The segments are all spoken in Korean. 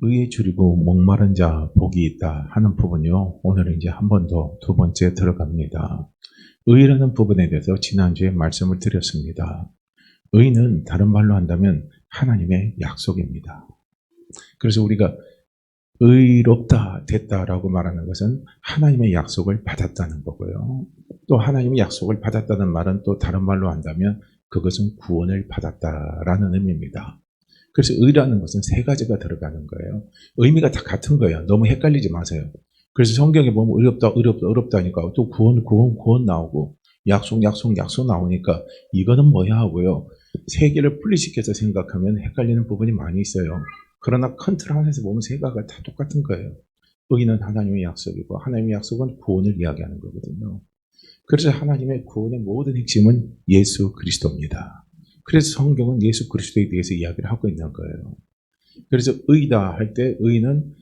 의에 줄이고 목마른 자 복이 있다 하는 부분이요. 오늘은 이제 한 번 더 두 번째 들어갑니다. 의라는 부분에 대해서 지난주에 말씀을 드렸습니다. 의는 다른 말로 한다면 하나님의 약속입니다. 그래서 우리가 의롭다 됐다라고 말하는 것은 하나님의 약속을 받았다는 거고요. 또 하나님의 약속을 받았다는 말은 또 다른 말로 한다면 그것은 구원을 받았다라는 의미입니다. 그래서 의라는 것은 세 가지가 들어가는 거예요. 의미가 다 같은 거예요. 너무 헷갈리지 마세요. 그래서 성경에 보면 의롭다 하니까 또 구원 나오고 약속 나오니까 이거는 뭐야 하고요. 세 개를 분리시켜서 생각하면 헷갈리는 부분이 많이 있어요. 그러나 큰 틀 안에서 보면 세 가지가 다 똑같은 거예요. 의는 하나님의 약속이고 하나님의 약속은 구원을 이야기하는 거거든요. 그래서 하나님의 구원의 모든 핵심은 예수 그리스도입니다. 그래서 성경은 예수 그리스도에 대해서 이야기를 하고 있는 거예요. 그래서 의다 할 때 의는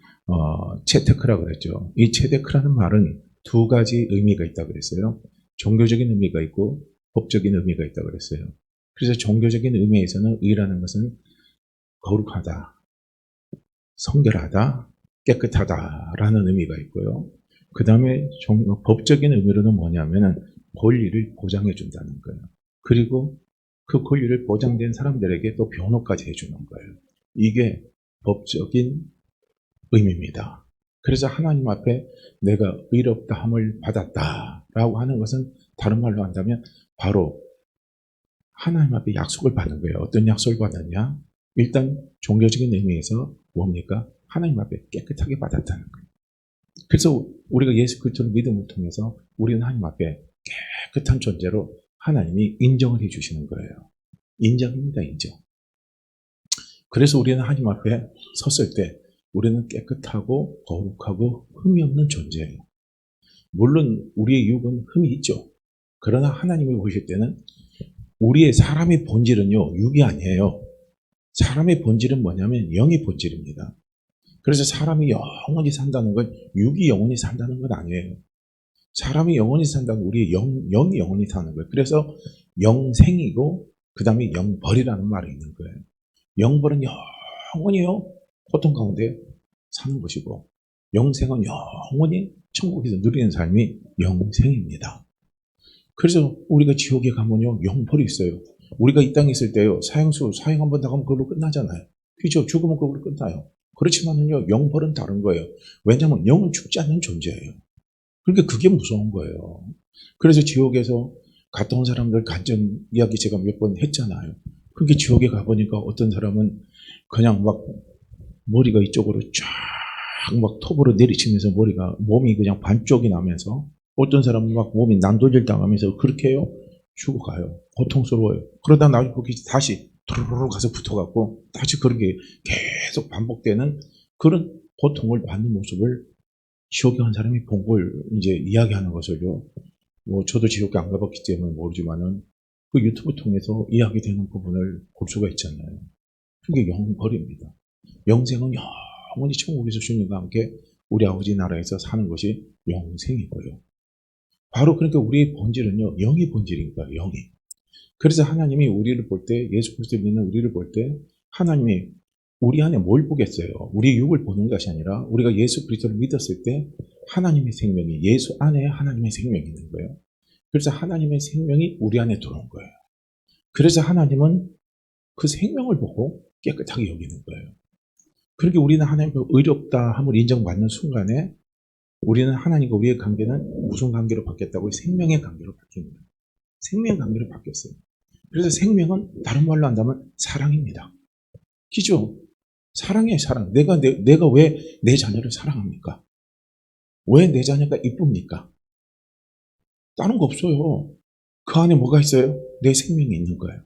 체테크라고 그랬죠. 이 체테크라는 말은 두 가지 의미가 있다고 그랬어요. 종교적인 의미가 있고 법적인 의미가 있다고 그랬어요. 그래서 종교적인 의미에서는 의라는 것은 거룩하다, 성결하다, 깨끗하다라는 의미가 있고요. 그 다음에 법적인 의미로는 뭐냐면은 권리를 보장해 준다는 거예요. 그리고 그 권리를 보장된 사람들에게 또 변호까지 해주는 거예요. 이게 법적인 의미입니다. 그래서 하나님 앞에 내가 의롭다함을 받았다라고 하는 것은 다른 말로 한다면 바로 하나님 앞에 약속을 받는 거예요. 어떤 약속을 받았냐? 일단 종교적인 의미에서 뭡니까? 하나님 앞에 깨끗하게 받았다는 거예요. 그래서 우리가 예수 그리스도를 믿음을 통해서 우리는 하나님 앞에 깨끗한 존재로 하나님이 인정을 해주시는 거예요. 인정입니다, 인정. 그래서 우리는 하나님 앞에 섰을 때 우리는 깨끗하고 거룩하고 흠이 없는 존재예요. 물론 우리의 육은 흠이 있죠. 그러나 하나님을 보실 때는 우리의 사람의 본질은요, 육이 아니에요. 사람의 본질은 뭐냐면 영의 본질입니다. 그래서 사람이 영원히 산다는 건 육이 영원히 산다는 건 아니에요. 사람이 영원히 산다는 건 우리의 영이 영원히 사는 거예요. 그래서 영생이고 그 다음에 영벌이라는 말이 있는 거예요. 영벌은 영원히요 고통 가운데 사는 것이고 영생은 영원히 천국에서 누리는 삶이 영생입니다. 그래서 우리가 지옥에 가면요 영벌이 있어요. 우리가 이 땅에 있을 때요 사형 한 번 당하면 그걸로 끝나잖아요. 그죠? 죽으면 그걸로 끝나요. 그렇지만은요 영벌은 다른 거예요. 왜냐하면 영은 죽지 않는 존재예요. 그러니까 그게 무서운 거예요. 그래서 지옥에서 갔다 온 사람들 간증 이야기 제가 몇 번 했잖아요. 그렇게 지옥에 가보니까 어떤 사람은 그냥 막 머리가 이쪽으로 쫙 막 톱으로 내리치면서 몸이 그냥 반쪽이 나면서 어떤 사람은 막 몸이 난도질 당하면서 그렇게 해요. 죽어가요. 고통스러워요. 그러다 나중에 거기 다시 도로로 가서 붙어갖고 다시 그렇게 계속 반복되는 그런 고통을 받는 모습을 지옥에 간 사람이 본 걸 이제 이야기하는 것을요. 뭐 저도 지옥에 안 가봤기 때문에 모르지만은 그 유튜브 통해서 이야기되는 부분을 볼 수가 있잖아요. 그게 영벌입니다. 영생은 영원히 천국에서 주님과 함께 우리 아버지 나라에서 사는 것이 영생이고요. 바로 그러니까 우리의 본질은요, 영의 본질인 거예요, 영이. 그래서 하나님이 우리를 볼 때, 예수 그리스도를 믿는 우리를 볼 때, 하나님이 우리 안에 뭘 보겠어요? 우리의 육을 보는 것이 아니라, 우리가 예수 그리스도를 믿었을 때, 하나님의 생명이, 예수 안에 하나님의 생명이 있는 거예요. 그래서 하나님의 생명이 우리 안에 들어온 거예요. 그래서 하나님은 그 생명을 보고 깨끗하게 여기는 거예요. 그렇게 우리는 하나님과 의롭다함을 인정받는 순간에 우리는 하나님과 우리의 관계는 무슨 관계로 바뀌었다고요? 생명의 관계로 바뀐 거예요. 생명의 관계로 바뀌었어요. 그래서 생명은 다른 말로 한다면 사랑입니다. 그죠? 사랑이에요, 사랑. 내가 왜 내 자녀를 사랑합니까? 왜 내 자녀가 이쁩니까? 다른 거 없어요. 그 안에 뭐가 있어요? 내 생명이 있는 거예요.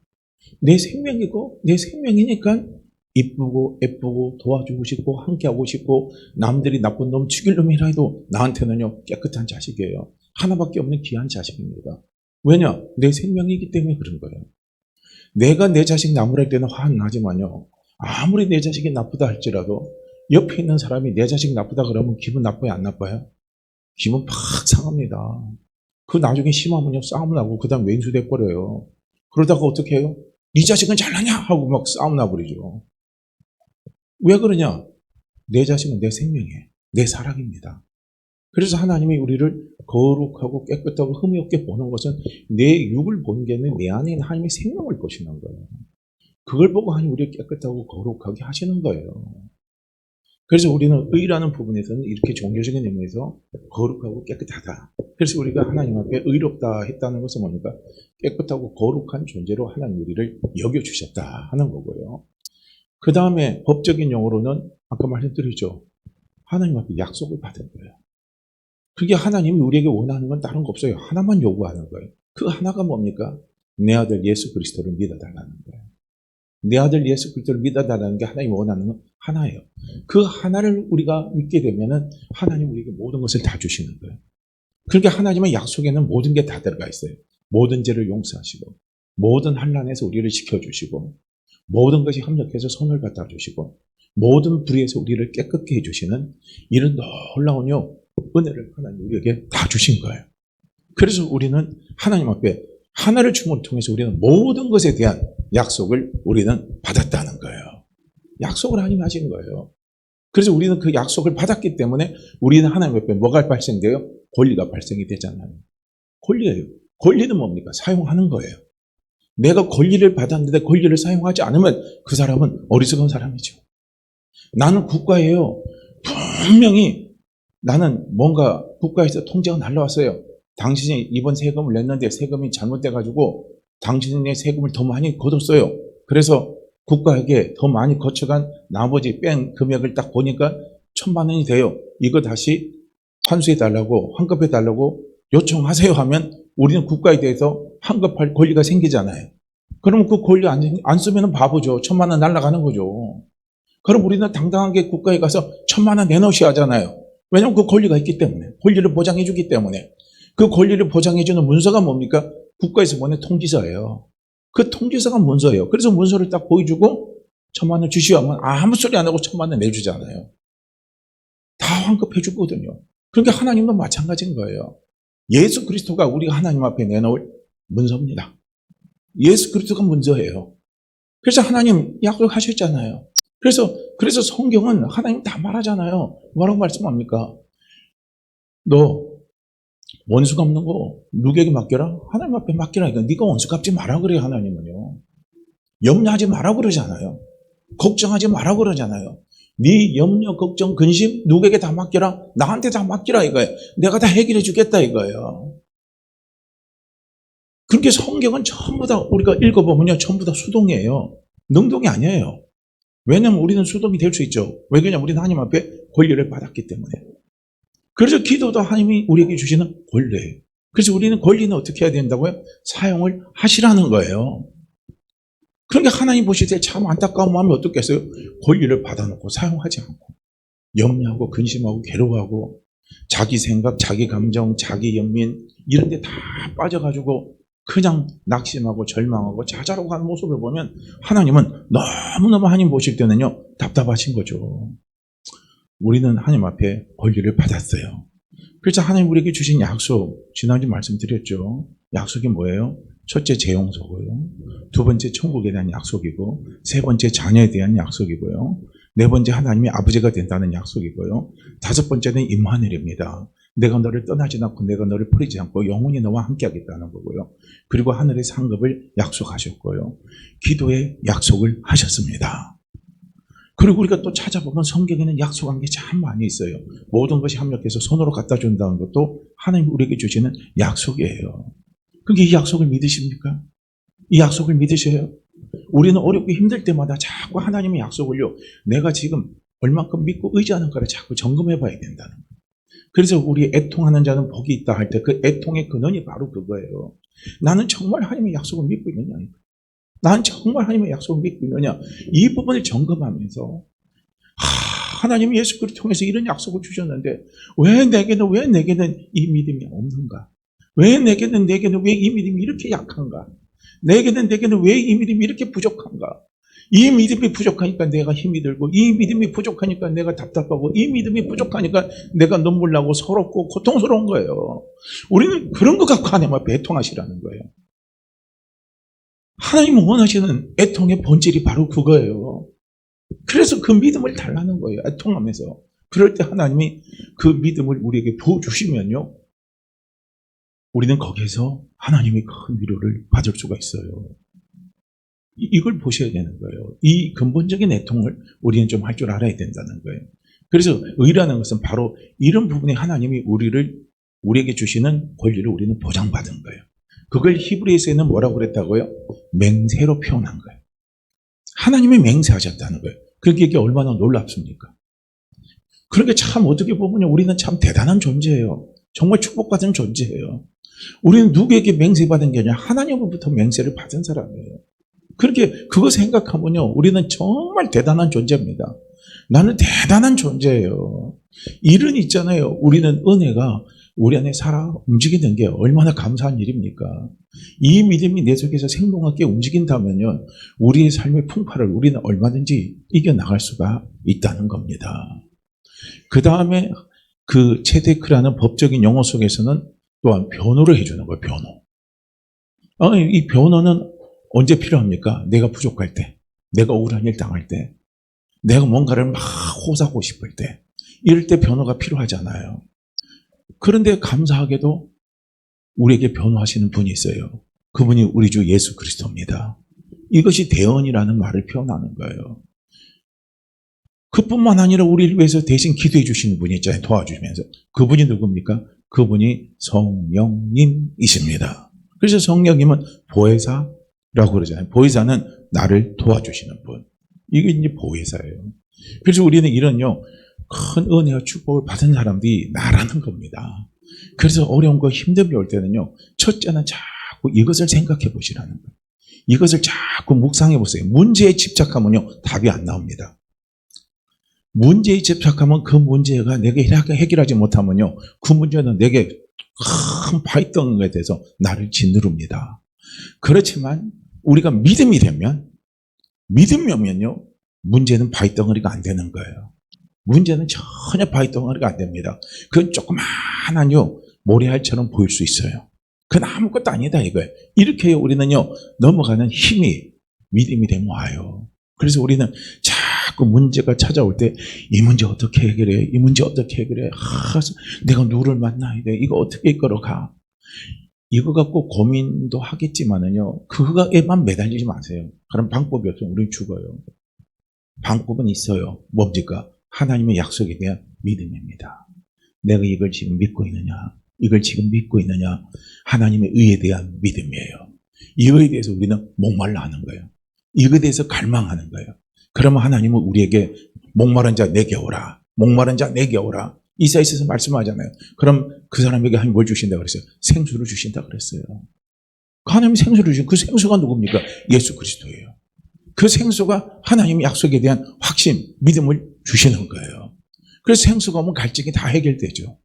내 생명이고 내 생명이니까 이쁘고 예쁘고 도와주고 싶고 함께하고 싶고 남들이 나쁜 놈 죽일 놈이라 해도 나한테는요 깨끗한 자식이에요. 하나밖에 없는 귀한 자식입니다. 왜냐? 내 생명이기 때문에 그런 거예요. 내가 내 자식 나무랄 때는 화는 나지만요. 아무리 내 자식이 나쁘다 할지라도 옆에 있는 사람이 내 자식 나쁘다 그러면 기분 나빠요? 안 나빠요? 기분 팍 상합니다. 그 나중에 심하면요 싸움 나고 그 다음 왼수 돼버려요. 그러다가 어떻게 해요? 네 자식은 잘나냐? 하고 막 싸움 나버리죠. 왜 그러냐? 내 자식은 내 생명이에요. 내 사랑입니다. 그래서 하나님이 우리를 거룩하고 깨끗하고 흠이 없게 보는 것은 내 육을 보는 게 아니라 내 안에 있는 하나님의 생명을 보시는 거예요. 그걸 보고 하나님 우리를 깨끗하고 거룩하게 하시는 거예요. 그래서 우리는 의라는 부분에서는 이렇게 종교적인 의미에서 거룩하고 깨끗하다. 그래서 우리가 하나님 앞에 의롭다 했다는 것은 뭡니까? 깨끗하고 거룩한 존재로 하나님 우리를 여겨주셨다 하는 거고요. 그 다음에 법적인 용어로는 아까 말씀드렸죠. 하나님 앞에 약속을 받은 거예요. 그게 하나님이 우리에게 원하는 건 다른 거 없어요. 하나만 요구하는 거예요. 그 하나가 뭡니까? 내 아들 예수 그리스도를 믿어달라는 거예요. 내 아들 예수 그리스도를 믿어달라는 게 하나님이 원하는 건 하나예요. 그 하나를 우리가 믿게 되면은 하나님 우리에게 모든 것을 다 주시는 거예요. 그러니까 하나님의 약속에는 모든 게 다 들어가 있어요. 모든 죄를 용서하시고, 모든 환난에서 우리를 지켜주시고, 모든 것이 협력해서 손을 갖다 주시고, 모든 불의에서 우리를 깨끗게 해주시는 이런 놀라운 은혜를 하나님 우리에게 다 주신 거예요. 그래서 우리는 하나님 앞에 하나를 줌을 통해서 우리는 모든 것에 대한 약속을 우리는 받았다는 거예요. 약속을 하나님이 하신 거예요. 그래서 우리는 그 약속을 받았기 때문에 우리는 하나님 앞에 뭐가 발생돼요? 권리가 발생이 되잖아요. 권리예요. 권리는 뭡니까? 사용하는 거예요. 내가 권리를 받았는데 권리를 사용하지 않으면 그 사람은 어리석은 사람이죠. 나는 국가예요. 분명히 나는 뭔가 국가에서 통제가 날라왔어요. 당신이 이번 세금을 냈는데 세금이 잘못돼가지고 당신의 세금을 더 많이 걷었어요. 그래서 국가에게 더 많이 거쳐간 나머지 뺀 금액을 딱 보니까 1,000만 원이 돼요. 이거 다시 환수해달라고, 환급해달라고 요청하세요 하면 우리는 국가에 대해서 환급할 권리가 생기잖아요. 그럼 그 권리 안 쓰면 바보죠. 1,000만 원 날아가는 거죠. 그럼 우리는 당당하게 국가에 가서 1,000만 원 내놓으셔야 하잖아요. 왜냐하면 그 권리가 있기 때문에, 권리를 보장해주기 때문에. 그 권리를 보장해주는 문서가 뭡니까? 국가에서 보낸 통지서예요. 그 통지서가 문서예요. 그래서 문서를 딱 보여주고 1,000만 원 주시오 하면 아무 소리 안 하고 1,000만 원 내주잖아요. 다 환급해 주거든요. 그러니까 하나님도 마찬가지인 거예요. 예수 그리스도가 우리가 하나님 앞에 내놓을 문서입니다. 예수 그리스도가 문서예요. 그래서 하나님 약속하셨잖아요. 그래서 성경은 하나님 다 말하잖아요. 뭐라고 말씀합니까? 너 원수 갚는 거 누구에게 맡겨라? 하나님 앞에 맡기라. 그러니까 네가 원수 갚지 마라 그래요. 하나님은요. 염려하지 마라 그러잖아요. 걱정하지 마라 그러잖아요. 네 염려, 걱정, 근심 누구에게 다 맡겨라? 나한테 다 맡기라 이거예요. 내가 다 해결해 주겠다 이거예요. 그렇게 성경은 전부 다 우리가 읽어보면요. 전부 다 수동이에요. 능동이 아니에요. 왜냐하면 우리는 수동이 될 수 있죠. 왜 그러냐면 우리는 하나님 앞에 권리를 받았기 때문에. 그래서 기도도 하나님이 우리에게 주시는 권리예요. 그래서 우리는 권리는 어떻게 해야 된다고요? 사용을 하시라는 거예요. 그러니까 하나님 보실 때 참 안타까운 마음이 어떻겠어요? 권리를 받아놓고 사용하지 않고 염려하고 근심하고 괴로워하고 자기 생각, 자기 감정, 자기 연민 이런 데 다 빠져가지고 그냥 낙심하고 절망하고 좌절하고 하는 모습을 보면 하나님은 너무너무 하나님 보실 때는요 답답하신 거죠. 우리는 하나님 앞에 권리를 받았어요. 그래서 하나님 우리에게 주신 약속, 지난주 말씀드렸죠. 약속이 뭐예요? 첫째 재용서고요. 두 번째 천국에 대한 약속이고, 세 번째 자녀에 대한 약속이고요. 네 번째 하나님이 아버지가 된다는 약속이고요. 다섯 번째는 임마누엘입니다. 내가 너를 떠나지 않고 내가 너를 버리지 않고 영원히 너와 함께하겠다는 거고요. 그리고 하늘의 상급을 약속하셨고요. 기도의 약속을 하셨습니다. 그리고 우리가 또 찾아보면 성경에는 약속한 게 참 많이 있어요. 모든 것이 합력해서 손으로 갖다 준다는 것도 하나님 우리에게 주시는 약속이에요. 그게 이 약속을 믿으십니까? 이 약속을 믿으셔요? 우리는 어렵고 힘들 때마다 자꾸 하나님의 약속을요. 내가 지금 얼만큼 믿고 의지하는가를 자꾸 점검해 봐야 된다는 거예요. 그래서 우리 애통하는 자는 복이 있다 할 때 그 애통의 근원이 바로 그거예요. 나는 정말 하나님의 약속을 믿고 있느냐? 나는 정말 하나님의 약속을 믿고 있느냐? 이 부분을 점검하면서 하나님이 예수 그리스도를 통해서 이런 약속을 주셨는데 왜 내게는 이 믿음이 없는가? 왜 내게는 왜 이 믿음이 이렇게 약한가? 내게는 왜 이 믿음이 이렇게 부족한가? 이 믿음이 부족하니까 내가 힘이 들고 이 믿음이 부족하니까 내가 답답하고 이 믿음이 부족하니까 내가 눈물 나고 서럽고 고통스러운 거예요. 우리는 그런 것 갖고 하나님 앞에 애통하시라는 거예요. 하나님은 원하시는 애통의 본질이 바로 그거예요. 그래서 그 믿음을 달라는 거예요. 통하면서. 그럴 때 하나님이 그 믿음을 우리에게 부어주시면요, 우리는 거기에서 하나님의 큰 위로를 받을 수가 있어요. 이걸 보셔야 되는 거예요. 이 근본적인 애통을 우리는 좀 할 줄 알아야 된다는 거예요. 그래서 의라는 것은 바로 이런 부분에 하나님이 우리에게 주시는 권리를 우리는 보장받은 거예요. 그걸 히브리서에는 뭐라고 그랬다고요? 맹세로 표현한 거예요. 하나님이 맹세하셨다는 거예요. 그게 이게 얼마나 놀랍습니까? 그러니까 참 어떻게 보면 우리는 참 대단한 존재예요. 정말 축복받은 존재예요. 우리는 누구에게 맹세받은 게 아니라 하나님으로부터 맹세를 받은 사람이에요. 그렇게 그거 생각하면요, 우리는 정말 대단한 존재입니다. 나는 대단한 존재예요. 일은 있잖아요. 우리는 은혜가 우리 안에 살아 움직이는 게 얼마나 감사한 일입니까? 이 믿음이 내 속에서 생동하게 움직인다면요, 우리의 삶의 풍파를 우리는 얼마든지 이겨나갈 수가 있다는 겁니다. 그 다음에 그 체데크라는 법적인 용어 속에서는 또한 변호를 해주는 거예요. 변호. 이 변호는 언제 필요합니까? 내가 부족할 때, 내가 억울한 일 당할 때, 내가 뭔가를 막 호소하고 싶을 때, 이럴 때 변호가 필요하잖아요. 그런데 감사하게도 우리에게 변호하시는 분이 있어요. 그분이 우리 주 예수 그리스도입니다. 이것이 대언이라는 말을 표현하는 거예요. 그뿐만 아니라 우리를 위해서 대신 기도해 주시는 분이 있잖아요. 도와주시면서. 그분이 누굽니까? 그분이 성령님이십니다. 그래서 성령님은 보혜사라고 그러잖아요. 보혜사는 나를 도와주시는 분. 이게 이제 보혜사예요. 그래서 우리는 이런요, 큰 은혜와 축복을 받은 사람들이 나라는 겁니다. 그래서 어려운 거 힘든 게 올 때는요, 첫째는 자꾸 이것을 생각해 보시라는 거예요. 이것을 자꾸 묵상해 보세요. 문제에 집착하면요, 답이 안 나옵니다. 문제에 집착하면 그 문제가 내게 해결하지 못하면요, 그 문제는 내게 큰 바위덩이가 돼서 나를 짓누릅니다. 그렇지만 우리가 믿음이면요, 문제는 바위덩어리가 안 되는 거예요. 문제는 전혀 바위덩어리가 안 됩니다. 그건 조그만한요, 모래알처럼 보일 수 있어요. 그건 아무것도 아니다 이거예요. 이렇게 우리는요, 넘어가는 힘이 믿음이 되면 와요. 그래서 우리는 자꾸 문제가 찾아올 때 이 문제 어떻게 해결해? 이 문제 어떻게 해결해? 내가 누구를 만나야 돼? 이거 어떻게 이끌어가? 이거 갖고 고민도 하겠지만은요, 그거에만 매달리지 마세요. 그럼 방법이 없으면 우리는 죽어요. 방법은 있어요. 뭡니까? 하나님의 약속에 대한 믿음입니다. 내가 이걸 지금 믿고 있느냐? 이걸 지금 믿고 있느냐? 하나님의 의에 대한 믿음이에요. 이거에 대해서 우리는 목말라 하는 거예요. 이거에 대해서 갈망하는 거예요. 그러면 하나님은 우리에게 목마른 자 내게 오라. 목마른 자 내게 오라. 이사야서에서 말씀하잖아요. 그럼 그 사람에게 하나님 뭘 주신다고 그랬어요? 생수를 주신다고 그랬어요. 하나님이 생수를 주신 그 생수가 누굽니까? 예수 그리스도예요. 그 생수가 하나님의 약속에 대한 확신, 믿음을 주시는 거예요. 그래서 생수가 오면 갈증이 다 해결되죠.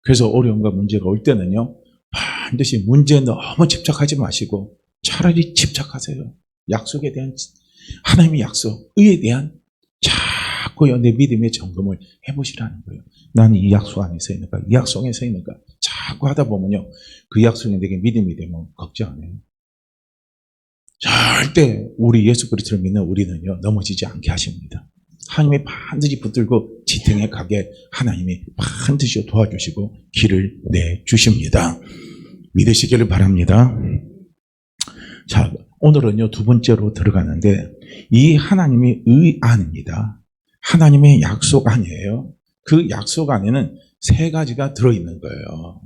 그래서 어려움과 문제가 올 때는요, 반드시 문제에 너무 집착하지 마시고 차라리 집착하세요. 약속에 대한, 하나님의 약속, 의에 대한 자꾸요, 내 믿음의 점검을 해보시라는 거예요. 나는 이 약속 안에 서 있는가? 이 약속 안에 서 있는가? 자꾸 하다 보면요, 그 약속이 내게 믿음이 되면 걱정 안 해요. 절대 우리 예수 그리스도를 믿는 우리는요, 넘어지지 않게 하십니다. 하나님이 반드시 붙들고 지탱해 가게 하나님이 반드시 도와주시고 길을 내주십니다. 믿으시기를 바랍니다. 자, 오늘은요, 두 번째로 들어가는데, 이 하나님의 의안입니다. 하나님의 약속 안이에요. 그 약속 안에는 세 가지가 들어있는 거예요.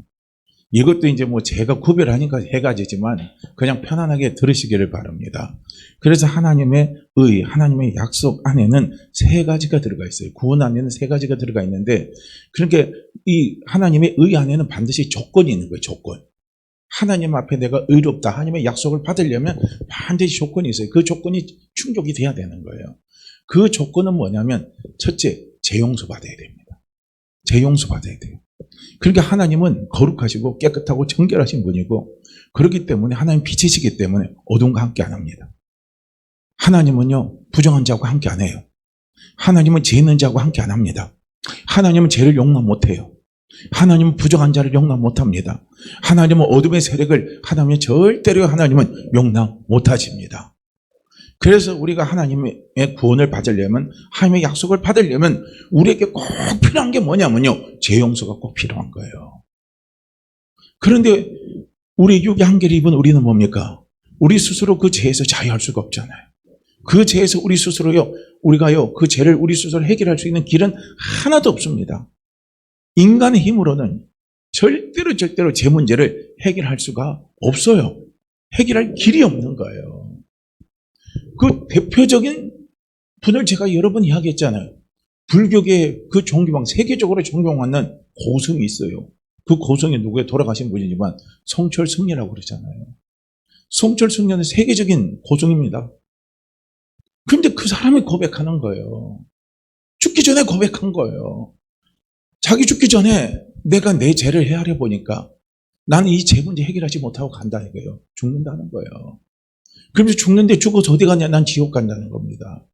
이것도 이제 뭐 제가 구별하니까 세 가지지만 그냥 편안하게 들으시기를 바랍니다. 그래서 하나님의 의, 하나님의 약속 안에는 세 가지가 들어가 있어요. 구원 안에는 세 가지가 들어가 있는데, 그러니까 이 하나님의 의 안에는 반드시 조건이 있는 거예요. 조건. 하나님 앞에 내가 의롭다, 하나님의 약속을 받으려면 반드시 조건이 있어요. 그 조건이 충족이 돼야 되는 거예요. 그 조건은 뭐냐면, 첫째, 재용서 받아야 됩니다. 재용서 받아야 돼요. 그러니까 하나님은 거룩하시고 깨끗하고 정결하신 분이고, 그렇기 때문에 하나님 빛이시기 때문에 어둠과 함께 안 합니다. 하나님은요, 부정한 자하고 함께 안 해요. 하나님은 죄 있는 자하고 함께 안 합니다. 하나님은 죄를 용납 못 해요. 하나님은 부정한 자를 용납 못 합니다. 하나님은 어둠의 세력을 하나님은 절대로 하나님은 용납 못 하십니다. 그래서 우리가 하나님의 구원을 받으려면, 하나님의 약속을 받으려면 우리에게 꼭 필요한 게 뭐냐면요, 죄 용서가 꼭 필요한 거예요. 그런데 우리 육의 한계를 입은 우리는 뭡니까? 우리 스스로 그 죄에서 자유할 수가 없잖아요. 그 죄에서 우리 스스로요, 우리가요, 그 죄를 우리 스스로 해결할 수 있는 길은 하나도 없습니다. 인간의 힘으로는 절대로 죄 문제를 해결할 수가 없어요. 해결할 길이 없는 거예요. 그 대표적인 분을 제가 여러 번 이야기했잖아요. 불교계 그 종교방, 세계적으로 존경받는 고승이 있어요. 그 고승이 누구에 돌아가신 분이지만 성철승려라고 그러잖아요. 성철승려는 세계적인 고승입니다. 근데 그 사람이 고백하는 거예요. 죽기 전에 고백한 거예요. 자기 죽기 전에 내가 내 죄를 헤아려 보니까 나는 이 죄 문제 해결하지 못하고 간다 이거예요. 죽는다는 거예요. 그러면서 죽는데 죽어서 어디 가냐? 난 지옥 간다는 겁니다.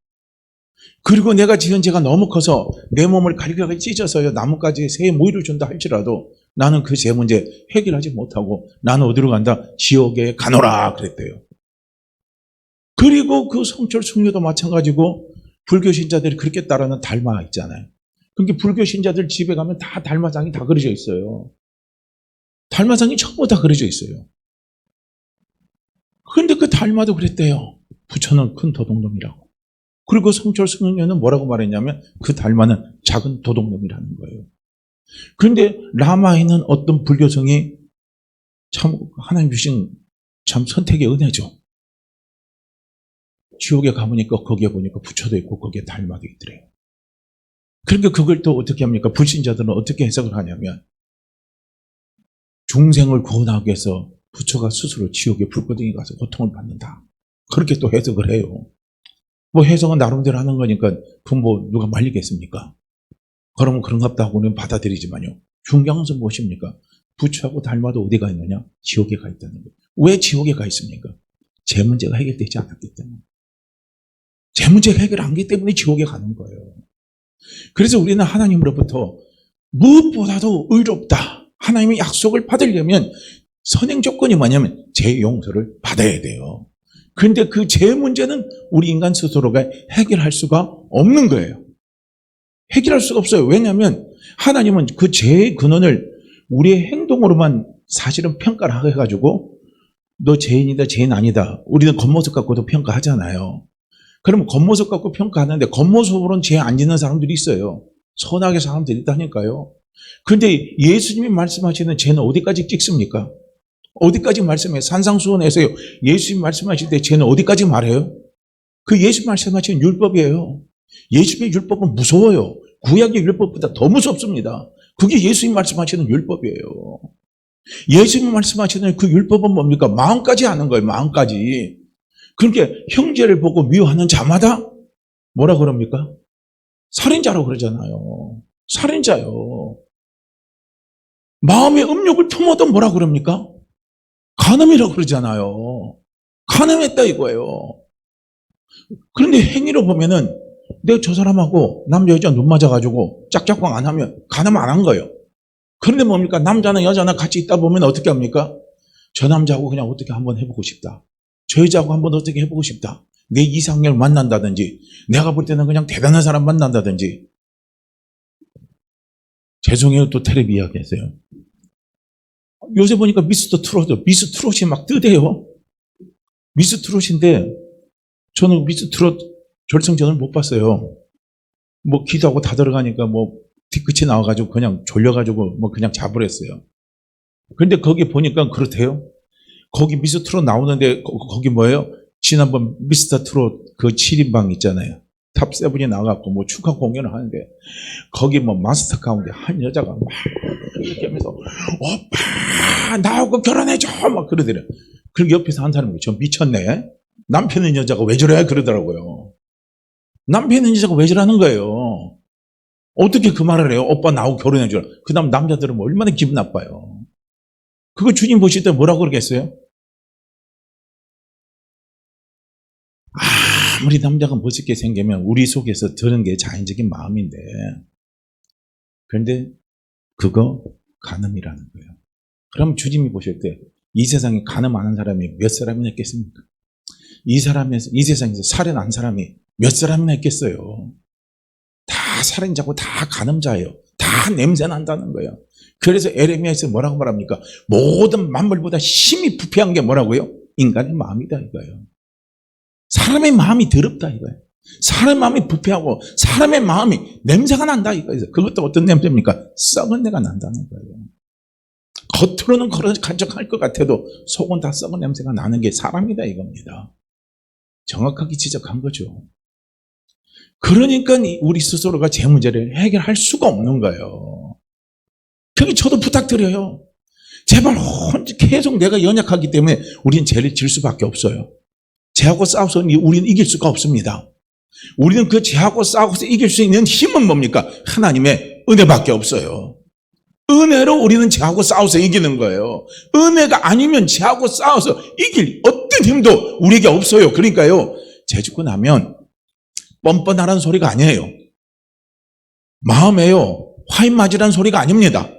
그리고 내가 지은 죄가 너무 커서 내 몸을 갈기갈기 찢어서요, 나뭇가지에 새의 모이를 준다 할지라도 나는 그 죄 문제 해결하지 못하고 나는 어디로 간다? 지옥에 가노라 그랬대요. 그리고 그 성철 승려도 마찬가지고 불교 신자들이 그렇게 따르는 달마 있잖아요. 그러니까 불교 신자들 집에 가면 다 달마상이 다 그려져 있어요. 달마상이 전부 다 그려져 있어요. 그런데 그 달마도 그랬대요. 부처는 큰 도둑놈이라고. 그리고 성철 승려는 뭐라고 말했냐면 그 달마는 작은 도둑놈이라는 거예요. 그런데 라마에는 어떤 불교성이 참 하나님 주신 참 선택의 은혜죠. 지옥에 가보니까 거기에 보니까 부처도 있고 거기에 달마도 있더래요. 그러니까 그걸 또 어떻게 합니까? 불신자들은 어떻게 해석을 하냐면 중생을 구원하기 위해서 부처가 스스로 지옥에 불구덩이 가서 고통을 받는다. 그렇게 또 해석을 해요. 뭐 해석은 나름대로 하는 거니까 그건 뭐 누가 말리겠습니까? 그러면 그런갑다 하고는 받아들이지만요. 중요한 것은 무엇입니까? 부처하고 달마도 어디가 있느냐? 지옥에 가 있다는 거예요. 왜 지옥에 가 있습니까? 제 문제가 해결되지 않았기 때문에. 제 문제가 해결 안 하기 때문에 지옥에 가는 거예요. 그래서 우리는 하나님으로부터 무엇보다도 의롭다, 하나님의 약속을 받으려면 선행 조건이 뭐냐면 죄 용서를 받아야 돼요. 그런데 그 죄 문제는 우리 인간 스스로가 해결할 수가 없는 거예요. 해결할 수가 없어요. 왜냐하면 하나님은 그 죄의 근원을 우리의 행동으로만 사실은 평가를 해가지고 너 죄인이다, 죄인 아니다. 우리는 겉모습 갖고도 평가하잖아요. 그러면 겉모습 갖고 평가하는데 겉모습으로는 죄 안 짓는 사람들이 있어요. 선하게 사람들이 있다니까요. 그런데 예수님이 말씀하시는 죄는 어디까지 찍습니까? 어디까지 말씀해요? 산상수훈에서요, 예수님 말씀하실 때 죄는 어디까지 말해요? 그 예수님 말씀하시는 율법이에요. 예수님의 율법은 무서워요. 구약의 율법보다 더 무섭습니다. 그게 예수님 말씀하시는 율법이에요. 예수님 말씀하시는 그 율법은 뭡니까? 마음까지 하는 거예요. 마음까지. 그러니까 형제를 보고 미워하는 자마다 뭐라 그럽니까? 살인자라고 그러잖아요. 살인자요. 마음의 음욕을 품어도 뭐라 그럽니까? 간음이라고 그러잖아요. 간음했다 이거예요. 그런데 행위로 보면은 내가 저 사람하고 남자 여자 눈 맞아가지고 짝짝광 안 하면 간음 안 한 거예요. 그런데 뭡니까? 남자나 여자나 같이 있다 보면 어떻게 합니까? 저 남자하고 그냥 어떻게 한번 해보고 싶다. 저 여자하고 한번 어떻게 해보고 싶다. 내 이상형을 만난다든지 내가 볼 때는 그냥 대단한 사람 만난다든지. 죄송해요. 또 텔레비 이야기했어요. 요새 보니까 미스터 트롯이 막 뜨대요. 미스 트롯인데 저는 미스 트롯 결승전을 못 봤어요. 뭐 기도하고 다 들어가니까 뭐 뒤끝이 나와가지고 그냥 졸려가지고 뭐 그냥 자버렸어요. 근데 거기 보니까 그렇대요. 거기 미스 트롯 나오는데 거기 뭐예요? 지난번 미스터 트롯 그 7인방 있잖아요. 탑 세븐이 나와갖고 뭐 축하 공연을 하는데 거기 뭐 마스터 가운데 한 여자가 막 이렇게 하면서 오빠 나하고 결혼해줘 막 그러더래요. 그리고 옆에서 한 사람이 저 미쳤네. 남편 있는 여자가 왜 저래 그러더라고요. 남편 있는 여자가 왜 저러는 거예요. 어떻게 그 말을 해요? 오빠 나하고 결혼해줘라. 그 다음 남자들은 얼마나 기분 나빠요. 그거 주님 보실 때 뭐라고 그러겠어요? 아무리 남자가 멋있게 생기면 우리 속에서 드는 게 자연적인 마음인데 그런데 그거 간음이라는 거예요. 그럼 주님이 보실 때 이 세상에 간음 안 한 사람이 몇 사람이나 있겠습니까? 이 세상에서 살인한 사람이 몇 사람이나 있겠어요. 다 살인자고 다 간음자예요. 다 냄새 난다는 거예요. 그래서 에레미야에서 뭐라고 말합니까? 모든 만물보다 심히 부패한 게 뭐라고요? 인간의 마음이다 이거예요. 사람의 마음이 더럽다 이거예요. 사람의 마음이 부패하고 사람의 마음이 냄새가 난다 이거예요. 그것도 어떤 냄새입니까? 썩은 내가 난다는 거예요. 겉으로는 간직할 것 같아도 속은 다 썩은 냄새가 나는 게 사람이다 이겁니다. 정확하게 지적한 거죠. 그러니까 우리 스스로가 제 문제를 해결할 수가 없는 거예요. 그게 저도 부탁드려요. 제발 계속 내가 연약하기 때문에 우리는 죄를 질 수밖에 없어요. 죄하고 싸워서 우리는 이길 수가 없습니다. 우리는 그 죄하고 싸워서 이길 수 있는 힘은 뭡니까? 하나님의 은혜밖에 없어요. 은혜로 우리는 죄하고 싸워서 이기는 거예요. 은혜가 아니면 죄하고 싸워서 이길 어떤 힘도 우리에게 없어요. 그러니까요, 죄 짓고 나면 뻔뻔하라는 소리가 아니에요. 마음에요, 화인 맞으라는 소리가 아닙니다.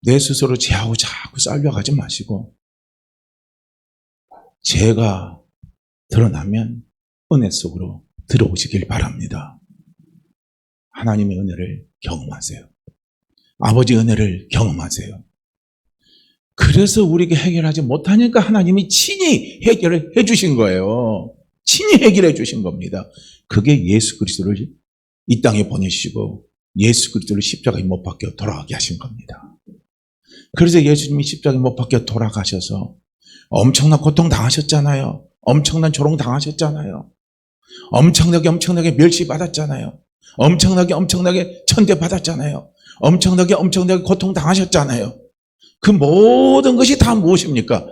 내 스스로 죄하고 자꾸 싸우려고 하지 마시고, 죄가 드러나면 은혜 속으로 들어오시길 바랍니다. 하나님의 은혜를 경험하세요. 아버지 은혜를 경험하세요. 그래서 우리에게 해결하지 못하니까 하나님이 친히 해결을 해주신 거예요. 친히 해결해 주신 겁니다. 그게 예수 그리스도를 이 땅에 보내시고 예수 그리스도를 십자가에 못 박혀 돌아가게 하신 겁니다. 그래서 예수님이 십자가에 못 박혀 돌아가셔서 엄청난 고통 당하셨잖아요. 엄청난 조롱 당하셨잖아요. 엄청나게 멸시받았잖아요. 엄청나게 천대받았잖아요. 엄청나게 고통 당하셨잖아요. 그 모든 것이 다 무엇입니까?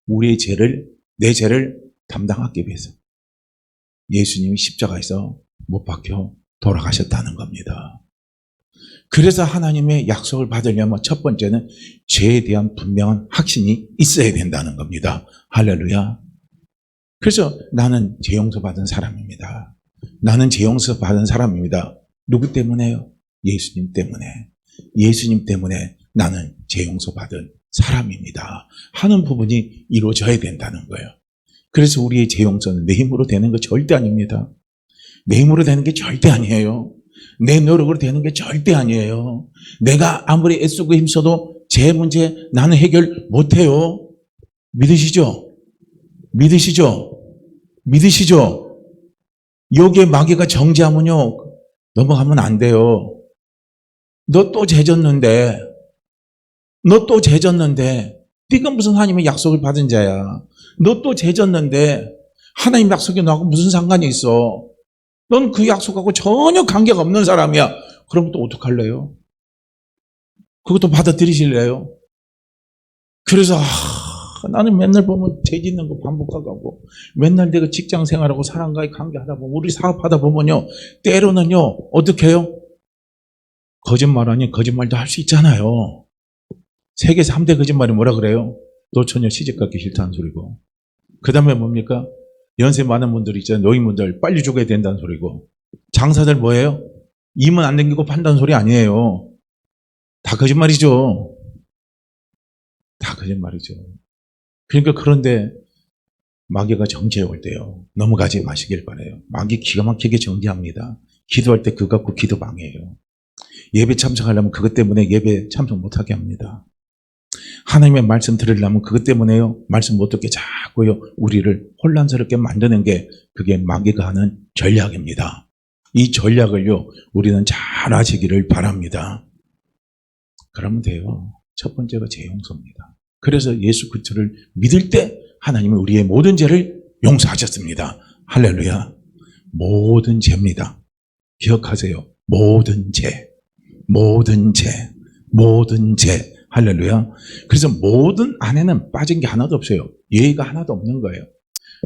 우리의 죄를, 내 죄를 담당하기 위해서 예수님이 십자가에서 못 박혀 돌아가셨다는 겁니다. 그래서 하나님의 약속을 받으려면 첫 번째는 죄에 대한 분명한 확신이 있어야 된다는 겁니다. 할렐루야. 그래서 나는 죄 용서 받은 사람입니다. 나는 죄 용서 받은 사람입니다. 누구 때문에요? 예수님 때문에. 예수님 때문에 나는 죄 용서 받은 사람입니다 하는 부분이 이루어져야 된다는 거예요. 그래서 우리의 죄 용서는 내 힘으로 되는 거 절대 아닙니다. 내 힘으로 되는 게 절대 아니에요. 내 노력으로 되는 게 절대 아니에요. 내가 아무리 애쓰고 힘써도 제 문제 나는 해결 못해요. 믿으시죠? 여기에 마귀가 정죄하면요, 넘어가면 안 돼요. 너 또 죄졌는데 네가 무슨 하나님의 약속을 받은 자야. 너 또 죄졌는데 하나님 약속이 너하고 무슨 상관이 있어. 넌 그 약속하고 전혀 관계가 없는 사람이야. 그럼 또 어떡할래요? 그것도 받아들이실래요? 그래서 나는 맨날 보면 죄 짓는 거 반복하고 맨날 내가 직장 생활하고 사람과의 관계하다 보면 우리 사업하다 보면요, 때로는요 어떻게 해요? 거짓말 아닌 거짓말도 할 수 있잖아요. 세계 3대 거짓말이 뭐라 그래요? 노처녀 시집가기 싫다는 소리고, 그 다음에 뭡니까? 연세 많은 분들 있잖아요. 노인분들 빨리 죽어야 된다는 소리고, 장사들 뭐예요? 임은 안 남기고 판다는 소리 아니에요. 다 거짓말이죠. 그러니까 그런데 마귀가 정죄해 올 때요, 넘어가지 마시길 바라요. 마귀 기가 막히게 정죄합니다. 기도할 때 그거 갖고 기도 방해해요. 예배 참석하려면 그것 때문에 예배 참석 못하게 합니다. 하나님의 말씀 들으려면 그것 때문에요, 말씀 못 듣게 자꾸요 우리를 혼란스럽게 만드는 게 그게 마귀가 하는 전략입니다. 이 전략을요 우리는 잘 아시기를 바랍니다. 그러면 돼요. 첫 번째가 죄 용서입니다. 그래서 예수 그리스도를 믿을 때 하나님은 우리의 모든 죄를 용서하셨습니다. 할렐루야. 모든 죄입니다. 기억하세요. 모든 죄. 할렐루야. 그래서 모든 안에는 빠진 게 하나도 없어요. 예의가 하나도 없는 거예요.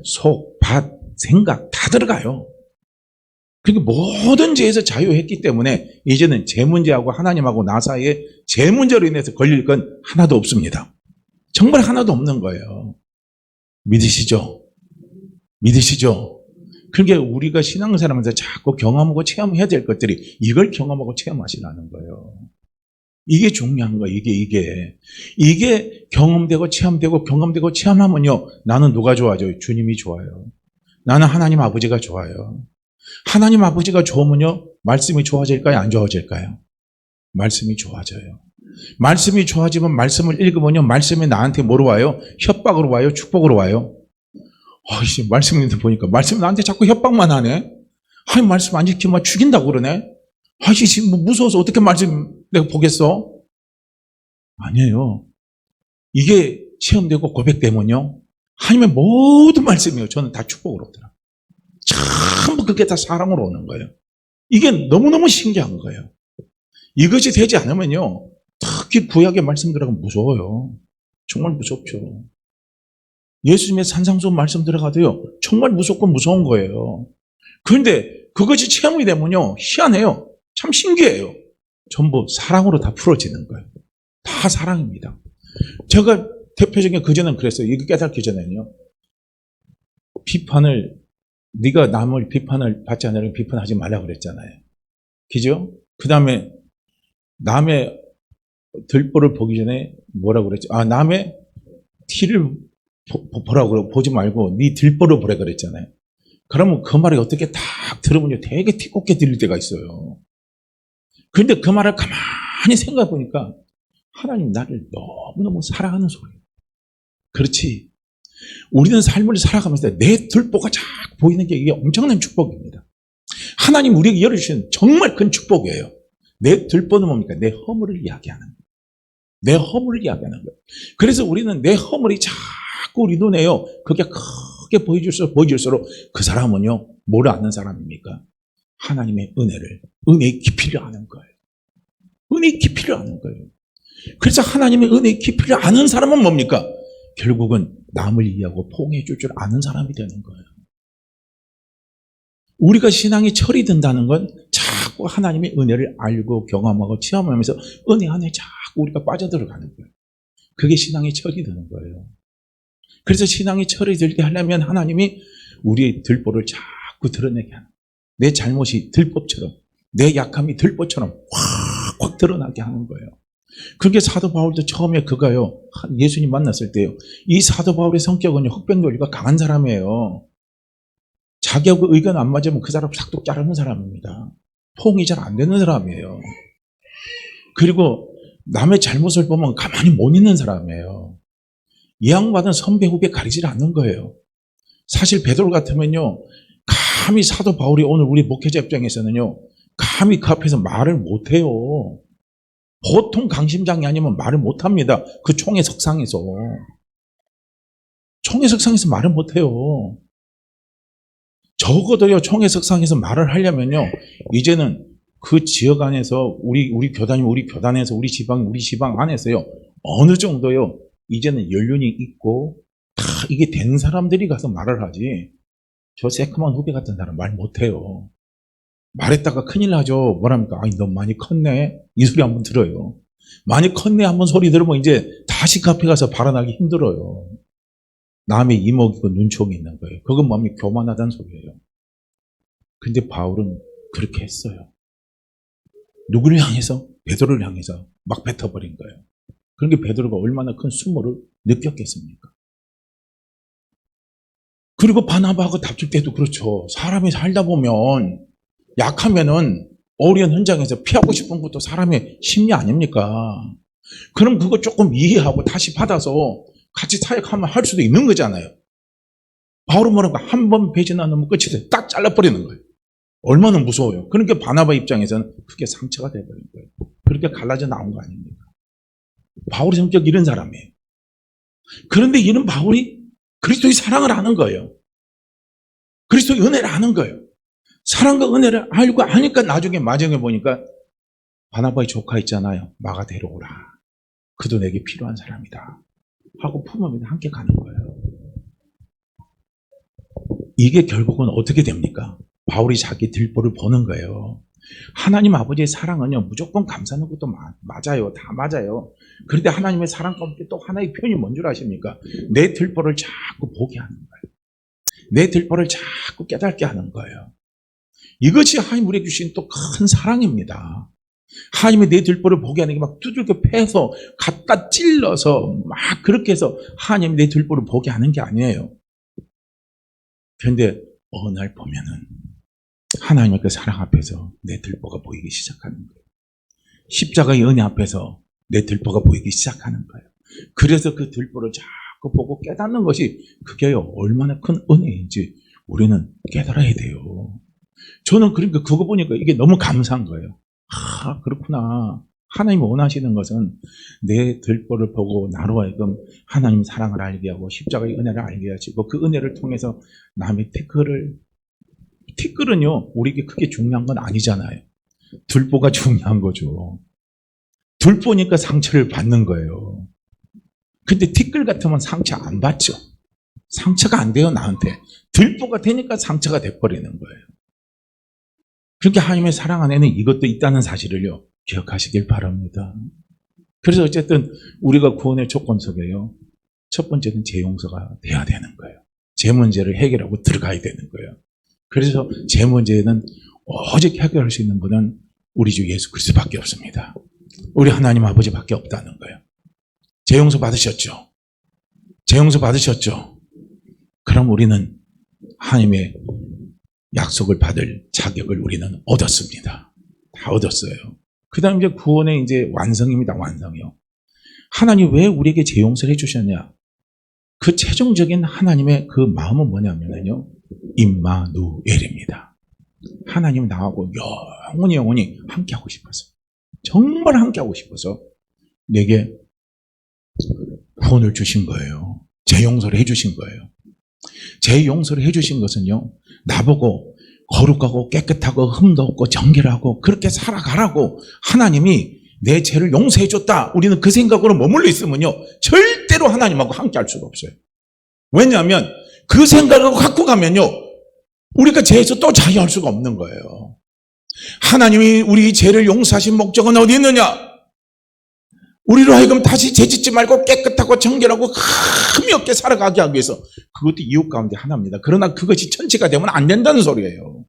속, 밭, 생각 다 들어가요. 그러니까 모든 죄에서 자유했기 때문에 이제는 죄 문제하고 하나님하고 나 사이에 죄 문제로 인해서 걸릴 건 하나도 없습니다. 정말 하나도 없는 거예요. 믿으시죠? 그러니까 우리가 신앙생활하면서 자꾸 경험하고 체험해야 될 것들이 이걸 경험하고 체험하시라는 거예요. 이게 중요한 거예요. 이게 경험되고 체험되고 경험되고 체험하면요. 나는 누가 좋아져요? 주님이 좋아요. 나는 하나님 아버지가 좋아요. 하나님 아버지가 좋으면요. 말씀이 좋아질까요? 안 좋아질까요? 말씀이 좋아져요. 말씀이 좋아지면 말씀을 읽으면요. 말씀이 나한테 뭐로 와요? 협박으로 와요? 축복으로 와요? 말씀 읽다 보니까 말씀이 나한테 자꾸 협박만 하네. 말씀 안 지키면 죽인다고 그러네. 지금 뭐 무서워서 어떻게 말씀 내가 보겠어? 아니에요. 이게 체험되고 고백되면요. 하나님의 모든 말씀이요. 저는 다 축복으로 들어요. 전부 그게 다 사랑으로 오는 거예요. 이게 너무너무 신기한 거예요. 이것이 되지 않으면요. 특히 구약의 말씀 들어가면 무서워요. 정말 무섭죠. 예수님의 산상수훈 말씀 들어가도요. 정말 무섭고 무서운 거예요. 그런데 그것이 체험이 되면요. 희한해요. 참 신기해요. 전부 사랑으로 다 풀어지는 거예요. 다 사랑입니다. 제가 대표적인 그전엔 그랬어요. 이거 깨닫기 전에는요. 네가 남을 비판을 받지 않으려면 비판하지 말라고 그랬잖아요. 그죠? 그 다음에 남의 들보를 보기 전에 뭐라고 그랬죠? 남의 티를 보라고 보지 말고 네 들보를 보라 그랬잖아요. 그러면 그 말이 어떻게 딱 들으면 되게 티껍게 들릴 때가 있어요. 그런데 그 말을 가만히 생각해 보니까 하나님 나를 너무너무 사랑하는 소리예요. 그렇지. 우리는 삶을 살아가면서 내 들보가 자꾸 보이는 게 이게 엄청난 축복입니다. 하나님 우리에게 열어주신 정말 큰 축복이에요. 내 들보는 뭡니까? 내 허물을 이야기하는 거예요. 내 허물을 이야기하는 거예요. 그래서 우리는 내 허물이 자꾸 우리 눈에요. 그게 크게 보여질수록 그 사람은요. 뭘 아는 사람입니까? 하나님의 은혜의 깊이를 아는 거예요. 은혜의 깊이를 아는 거예요. 그래서 하나님의 은혜의 깊이를 아는 사람은 뭡니까? 결국은 남을 이해하고 포옹해 줄 줄 아는 사람이 되는 거예요. 우리가 신앙이 철이 든다는 건 자꾸 하나님의 은혜를 알고 경험하고 체험하면서 은혜 안에 자꾸 우리가 빠져들어가는 거예요. 그게 신앙이 철이 드는 거예요. 그래서 신앙이 철이 들게 하려면 하나님이 우리의 들보를 자꾸 드러내게 하는 거예요. 내 잘못이 들보처럼, 내 약함이 들보처럼 확 드러나게 하는 거예요. 그게 사도 바울도 처음에 그가요, 예수님 만났을 때요. 이 사도 바울의 성격은 흑백 논리가 강한 사람이에요. 자기하고 의견 안 맞으면 그 사람 싹둑 자르는 사람입니다. 포옹이 잘 안 되는 사람이에요. 그리고 남의 잘못을 보면 가만히 못 있는 사람이에요. 이 양반은 선배 후배 가리질 않는 거예요. 사실 베드로 같으면요. 감히 사도 바울이 오늘 우리 목회자 입장에서는요. 감히 그 앞에서 말을 못해요. 보통 강심장이 아니면 말을 못합니다. 그 총회 석상에서. 총회 석상에서 말을 못해요. 적어도요, 총회 석상에서 말을 하려면요, 이제는 그 지역 안에서, 우리 교단에서, 우리 지방 안에서요, 어느 정도요, 이제는 연륜이 있고, 다 이게 된 사람들이 가서 말을 하지, 저 새까만 후배 같은 사람 말 못해요. 말했다가 큰일 나죠. 뭐랍니까? 너 많이 컸네. 이 소리 한번 들어요. 많이 컸네 한번 소리 들으면 이제 다시 카페 가서 발언하기 힘들어요. 남의 이목이고 눈총이 있는 거예요. 그건 마음이 교만하다는 소리예요. 근데 바울은 그렇게 했어요. 누구를 향해서? 베드로를 향해서 막 뱉어버린 거예요. 그러니까 베드로가 얼마나 큰 수모를 느꼈겠습니까? 그리고 바나바하고 다툴 때도 그렇죠. 사람이 살다 보면 약하면은 어려운 현장에서 피하고 싶은 것도 사람의 심리 아닙니까? 그럼 그거 조금 이해하고 다시 받아서 같이 사역하면 할 수도 있는 거잖아요. 바울은 뭐라고 한 번 배신 안 하면 끝이 딱 잘라버리는 거예요. 얼마나 무서워요. 그러니까 바나바 입장에서는 그게 상처가 돼버린 거예요. 그렇게 갈라져 나온 거 아닙니까? 바울의 성격이 이런 사람이에요. 그런데 이런 바울이 그리스도의 사랑을 아는 거예요. 그리스도의 은혜를 아는 거예요. 사랑과 은혜를 알고 하니까 나중에 마정에 보니까 바나바의 조카 있잖아요. 마가 데려오라. 그도 내게 필요한 사람이다. 하고 품으면 함께 가는 거예요. 이게 결국은 어떻게 됩니까? 바울이 자기 들보를 보는 거예요. 하나님 아버지의 사랑은요, 무조건 감사하는 것도 맞아요. 다 맞아요. 그런데 하나님의 사랑 가운데 또 하나의 표현이 뭔 줄 아십니까? 내 들보를 자꾸 보게 하는 거예요. 내 들보를 자꾸 깨닫게 하는 거예요. 이것이 하나님 우리에게 주신 또 큰 사랑입니다. 하나님이 내 들보를 보게 하는 게 막 두들겨 패서 갖다 찔러서 막 그렇게 해서 하나님이 내 들보를 보게 하는 게 아니에요. 그런데 어느 날 보면은 하나님의 그 사랑 앞에서 내 들보가 보이기 시작하는 거예요. 십자가의 은혜 앞에서 내 들보가 보이기 시작하는 거예요. 그래서 그 들보를 자꾸 보고 깨닫는 것이 그게 얼마나 큰 은혜인지 우리는 깨달아야 돼요. 저는 그러니까 그거 보니까 이게 너무 감사한 거예요. 아, 그렇구나. 하나님 원하시는 것은 내 들보를 보고 나로 하여금 하나님 사랑을 알게 하고 십자가의 은혜를 알게 하시고 그 은혜를 통해서 남의 티끌은요 우리에게 크게 중요한 건 아니잖아요. 들보가 중요한 거죠. 들보니까 상처를 받는 거예요. 근데 티끌 같으면 상처 안 받죠. 상처가 안 돼요 나한테. 들보가 되니까 상처가 돼버리는 거예요. 그렇게 하나님의 사랑 안에는 이것도 있다는 사실을요 기억하시길 바랍니다. 그래서 어쨌든 우리가 구원의 조건 속에요 첫 번째는 제 용서가 돼야 되는 거예요. 제 문제를 해결하고 들어가야 되는 거예요. 그래서 제 문제는 오직 해결할 수 있는 분은 우리 주 예수 그리스도밖에 없습니다. 우리 하나님 아버지밖에 없다는 거예요. 제 용서 받으셨죠? 제 용서 받으셨죠? 그럼 우리는 하나님의 약속을 받을 자격을 우리는 얻었습니다. 다 얻었어요. 그 다음 이제 구원의 이제 완성입니다. 완성이요. 하나님 왜 우리에게 재용서를 해주셨냐? 그 최종적인 하나님의 그 마음은 뭐냐면요. 임마누엘입니다. 하나님 나하고 영원히 함께하고 싶어서 정말 함께하고 싶어서 내게 구원을 주신 거예요. 재용서를 해주신 거예요. 재용서를 해주신 것은요. 나보고 거룩하고 깨끗하고 흠도 없고 정결하고 그렇게 살아가라고 하나님이 내 죄를 용서해 줬다. 우리는 그 생각으로 머물러 있으면요. 절대로 하나님하고 함께 할 수가 없어요. 왜냐하면 그 생각을 갖고 가면요. 우리가 죄에서 또 자유할 수가 없는 거예요. 하나님이 우리 죄를 용서하신 목적은 어디 있느냐? 우리로 하여금 다시 죄짓지 말고 깨끗하고 정결하고 흠이 없게 살아가게 하기 위해서 그것도 이유 가운데 하나입니다. 그러나 그것이 전체가 되면 안 된다는 소리예요.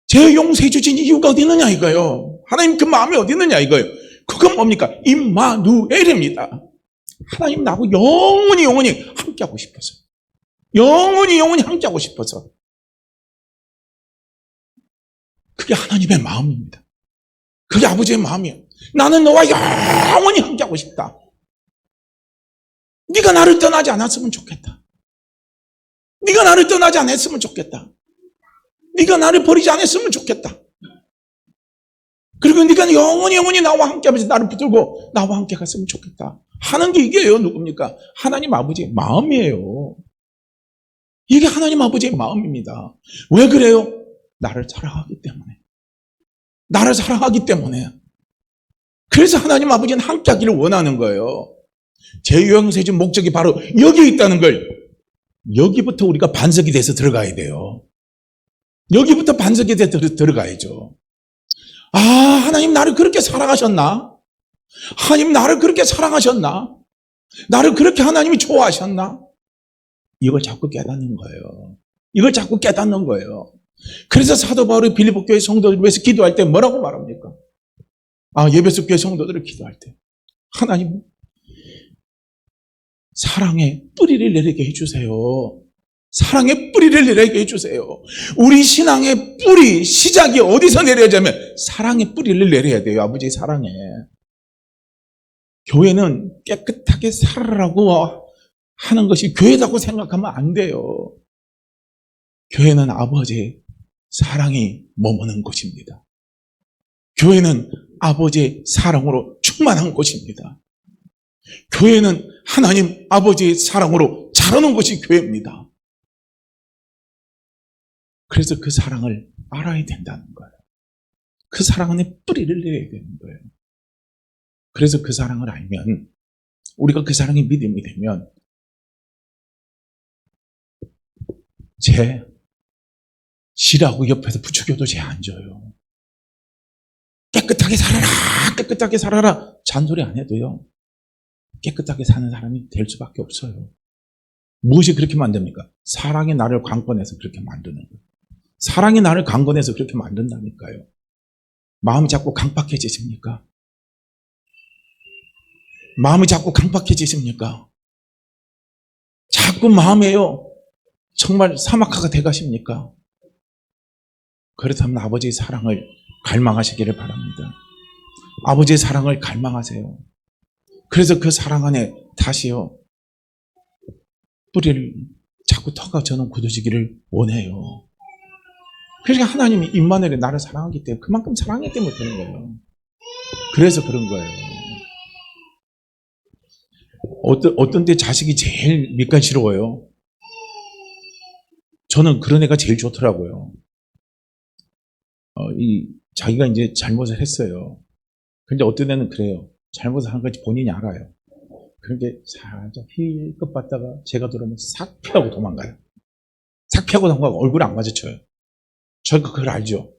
죄 용서해 주신 이유가 어디 있느냐 이거예요. 하나님 그 마음이 어디 있느냐 이거예요. 그건 뭡니까? 임마누엘입니다. 하나님 나하고 영원히 함께하고 싶어서 영원히 함께하고 싶어서 그게 하나님의 마음입니다. 그게 아버지의 마음이에요. 나는 너와 영원히 함께하고 싶다. 네가 나를 떠나지 않았으면 좋겠다. 네가 나를 떠나지 않았으면 좋겠다. 네가 나를 버리지 않았으면 좋겠다. 그리고 네가 영원히 나와 함께하면서 나를 붙들고 나와 함께 갔으면 좋겠다. 하는 게 이게요. 누굽니까? 하나님 아버지의 마음이에요. 이게 하나님 아버지의 마음입니다. 왜 그래요? 나를 사랑하기 때문에. 나를 사랑하기 때문에. 그래서 하나님 아버지는 함께하기를 원하는 거예요. 재용서해 준 목적이 바로 여기에 있다는 걸 여기부터 우리가 반석이 돼서 들어가야 돼요. 여기부터 반석이 돼서 들어가야죠. 아, 하나님 나를 그렇게 사랑하셨나? 하나님 나를 그렇게 사랑하셨나? 나를 그렇게 하나님이 좋아하셨나? 이걸 자꾸 깨닫는 거예요. 이걸 자꾸 깨닫는 거예요. 그래서 사도 바울이 빌립보 교회 성도들을 위해서 기도할 때 뭐라고 말합니까? 예배소 교회 성도들을 기도할 때 하나님 사랑의 뿌리를 내리게 해주세요. 사랑의 뿌리를 내리게 해주세요. 우리 신앙의 뿌리 시작이 어디서 내려야냐면 사랑의 뿌리를 내려야 돼요. 아버지의 사랑에. 교회는 깨끗하게 살아라고 하는 것이 교회라고 생각하면 안 돼요. 교회는 아버지의 사랑이 머무는 곳입니다. 교회는 아버지의 사랑으로 충만한 곳입니다. 교회는 하나님 아버지의 사랑으로 자라는 것이 교회입니다. 그래서 그 사랑을 알아야 된다는 거예요. 그 사랑 안에 뿌리를 내야 되는 거예요. 그래서 그 사랑을 알면 우리가 그 사랑이 믿음이 되면 지라고 옆에서 부추겨도 죄 안 져요. 깨끗하게 살아라 잔소리 안 해도요. 깨끗하게 사는 사람이 될 수밖에 없어요. 무엇이 그렇게 만듭니까? 사랑이 나를 관건해서 그렇게 만드는 거예요. 사랑이 나를 강건해서 그렇게 만든다니까요. 마음이 자꾸 강팍해지십니까? 마음이 자꾸 강팍해지십니까? 자꾸 마음에요. 정말 사막화가 돼가십니까? 그렇다면 아버지의 사랑을 갈망하시기를 바랍니다. 아버지의 사랑을 갈망하세요. 그래서 그 사랑 안에 다시요, 뿌리를 자꾸 터가 저는 굳어지기를 원해요. 그러니까 하나님이 임마누엘이 나를 사랑하기 때문에, 그만큼 사랑하기 때문에 그런 거예요. 그래서 그런 거예요. 어떤 때 자식이 제일 밑간시러워요. 저는 그런 애가 제일 좋더라고요. 자기가 이제 잘못을 했어요. 근데 어떤 애는 그래요. 잘못을 한 건지 본인이 알아요. 그런데 살짝 힐끗 봤다가 제가 들어오면 싹 피하고 도망가요. 싹 피하고 도망가고 얼굴을 안 마주쳐요. 저희가 그걸 알죠.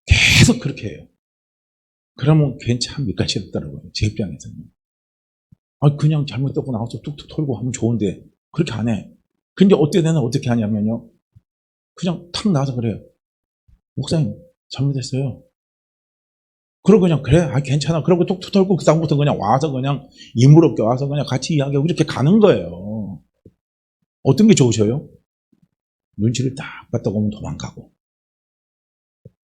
계속 그렇게 해요. 그러면 괜찮 밑간시럽더라고요. 제 입장에서는. 그냥 잘못되고 나와서 툭툭 털고 하면 좋은데 그렇게 안 해. 근데 어떤 애는 어떻게 하냐면요. 그냥 탁 나와서 그래요. 목사님 잘못했어요. 그러고 그냥 그래 괜찮아. 그러고 툭툭 털고 그 다음부터 그냥 와서 그냥 이물없게 와서 그냥 같이 이야기하고 이렇게 가는 거예요. 어떤 게 좋으셔요? 눈치를 딱 봤다고 하면 도망가고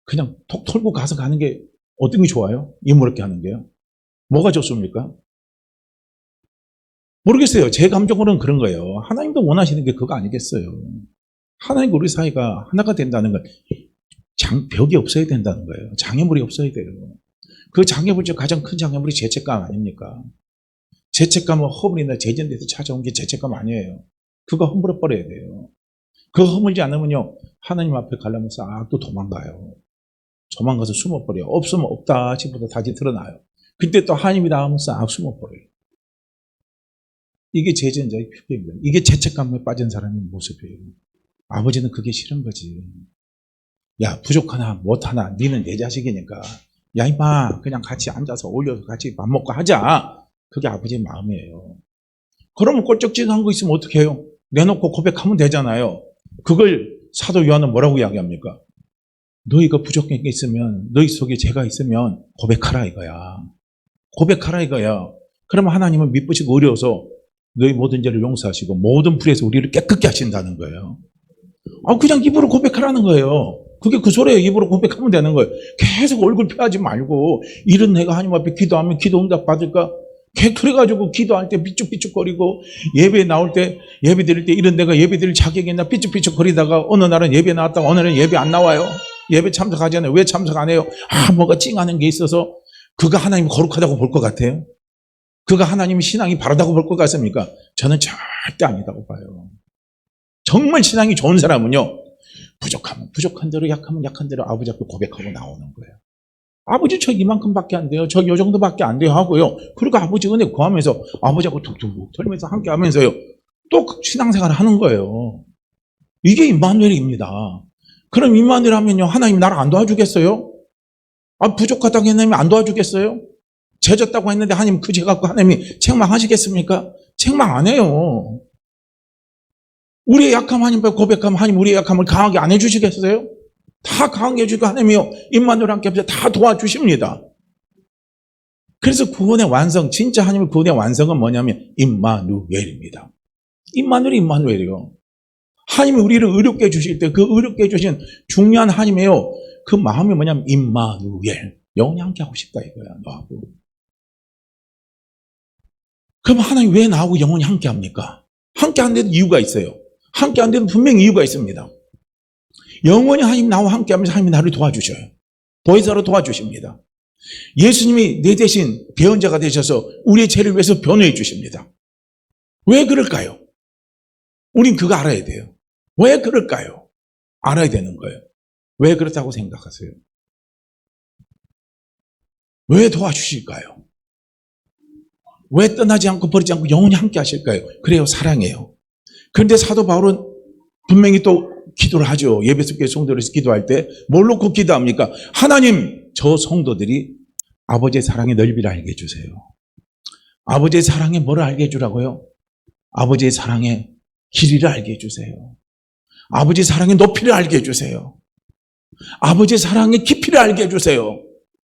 그냥 톡 털고 가서 가는 게 어떤 게 좋아요? 이물없게 하는 게요. 뭐가 좋습니까? 모르겠어요. 제 감정으로는 그런 거예요. 하나님도 원하시는 게 그거 아니겠어요. 하나님과 우리 사이가 하나가 된다는 건 벽이 없어야 된다는 거예요. 장애물이 없어야 돼요. 그 장애물 중 가장 큰 장애물이 죄책감 아닙니까? 죄책감은 허물이나 재전돼서 찾아온 게 죄책감 아니에요. 그거 허물어 버려야 돼요. 그거 허물지 않으면요, 하나님 앞에 가려면 싹 또 도망가요. 도망가서 숨어버려요. 없으면 없다 싶어도 다시 드러나요. 그때 또 하나님이 나오면 싹 숨어버려요. 이게 죄전자의 표현입니다. 이게 죄책감에 빠진 사람의 모습이에요. 아버지는 그게 싫은 거지. 야, 부족하나 못하나 니는 내 자식이니까 야 임마 그냥 같이 앉아서 어울려서 같이 밥 먹고 하자. 그게 아버지의 마음이에요. 그러면 꼴쩍지근한 거 있으면 어떻게 해요? 내놓고 고백하면 되잖아요. 그걸 사도 요한은 뭐라고 이야기합니까? 너희가 부족한 게 있으면 너희 속에 죄가 있으면 고백하라 이거야. 고백하라 이거야. 그러면 하나님은 미쁘시고 어려워서 너희 모든 죄를 용서하시고 모든 불에서 우리를 깨끗게 하신다는 거예요. 그냥 입으로 고백하라는 거예요. 그게 그 소리예요. 입으로 고백하면 되는 거예요. 계속 얼굴 펴하지 말고 이런 내가 하나님 앞에 기도하면 기도 응답 받을까? 그래가지고 기도할 때 삐죽삐죽거리고 예배 나올 때 예배 드릴 때 이런 내가 예배 드릴 자격이 있나 삐죽삐죽거리다가 어느 날은 예배 나왔다가 어느 날은 예배 안 나와요. 예배 참석하지 않아요. 왜 참석 안 해요? 뭐가 찡하는 게 있어서 그가 하나님 거룩하다고 볼 것 같아요? 그가 하나님 신앙이 바르다고 볼 것 같습니까? 저는 절대 아니라고 봐요. 정말 신앙이 좋은 사람은요, 부족하면 부족한 대로 약하면 약한 대로 아버지 앞에 고백하고 나오는 거예요. 아버지 저 이만큼밖에 안 돼요. 저 요 정도밖에 안 돼요 하고요. 그리고 아버지 은혜 구하면서 아버지하고 툭툭 털면서 함께 하면서요. 또 신앙생활을 하는 거예요. 이게 임마누엘입니다. 그럼 임마누엘 하면요. 하나님 나를 안 도와주겠어요? 부족하다고 했는데 안 도와주겠어요? 죄졌다고 했는데 하나님 그 죄 갖고 하나님이 책망하시겠습니까? 책망 안 해요. 우리의 약함 하나님 앞에 고백하면 하나님 우리의 약함을 강하게 안 해주시겠어요? 다 강하게 해주고 하나님이요. 임마누엘 함께 하면서 다 도와주십니다. 그래서 구원의 완성, 진짜 하나님의 구원의 완성은 뭐냐면 임마누엘입니다. 임마누엘이요. 하나님이 우리를 의롭게 해주실 때 그 의롭게 해주신 중요한 하나님이요. 그 마음이 뭐냐면 임마누엘. 영원히 함께 하고 싶다 이거야. 너하고. 그럼 하나님 왜 나하고 영원히 함께 합니까? 함께 안 되는 이유가 있어요. 함께 안 되는 분명히 이유가 있습니다. 영원히 하나님 나와 함께 하면서 하나님이 나를 도와주셔요. 보혜사로 도와주십니다. 예수님이 내 대신 배언자가 되셔서 우리의 죄를 위해서 변호해 주십니다. 왜 그럴까요? 우린 그거 알아야 돼요. 왜 그럴까요? 알아야 되는 거예요. 왜 그렇다고 생각하세요? 왜 도와주실까요? 왜 떠나지 않고 버리지 않고 영원히 함께 하실까요? 그래요, 사랑해요. 그런데 사도 바울은 분명히 또 기도를 하죠. 예배석교회 성도들에서 기도할 때 뭘 놓고 기도합니까? 하나님, 저 성도들이 아버지의 사랑의 넓이를 알게 해주세요. 아버지의 사랑의 뭐를 알게 해주라고요? 아버지의 사랑의 길이를 알게 해주세요. 아버지의 사랑의 높이를 알게 해주세요. 아버지의 사랑의 깊이를 알게 해주세요.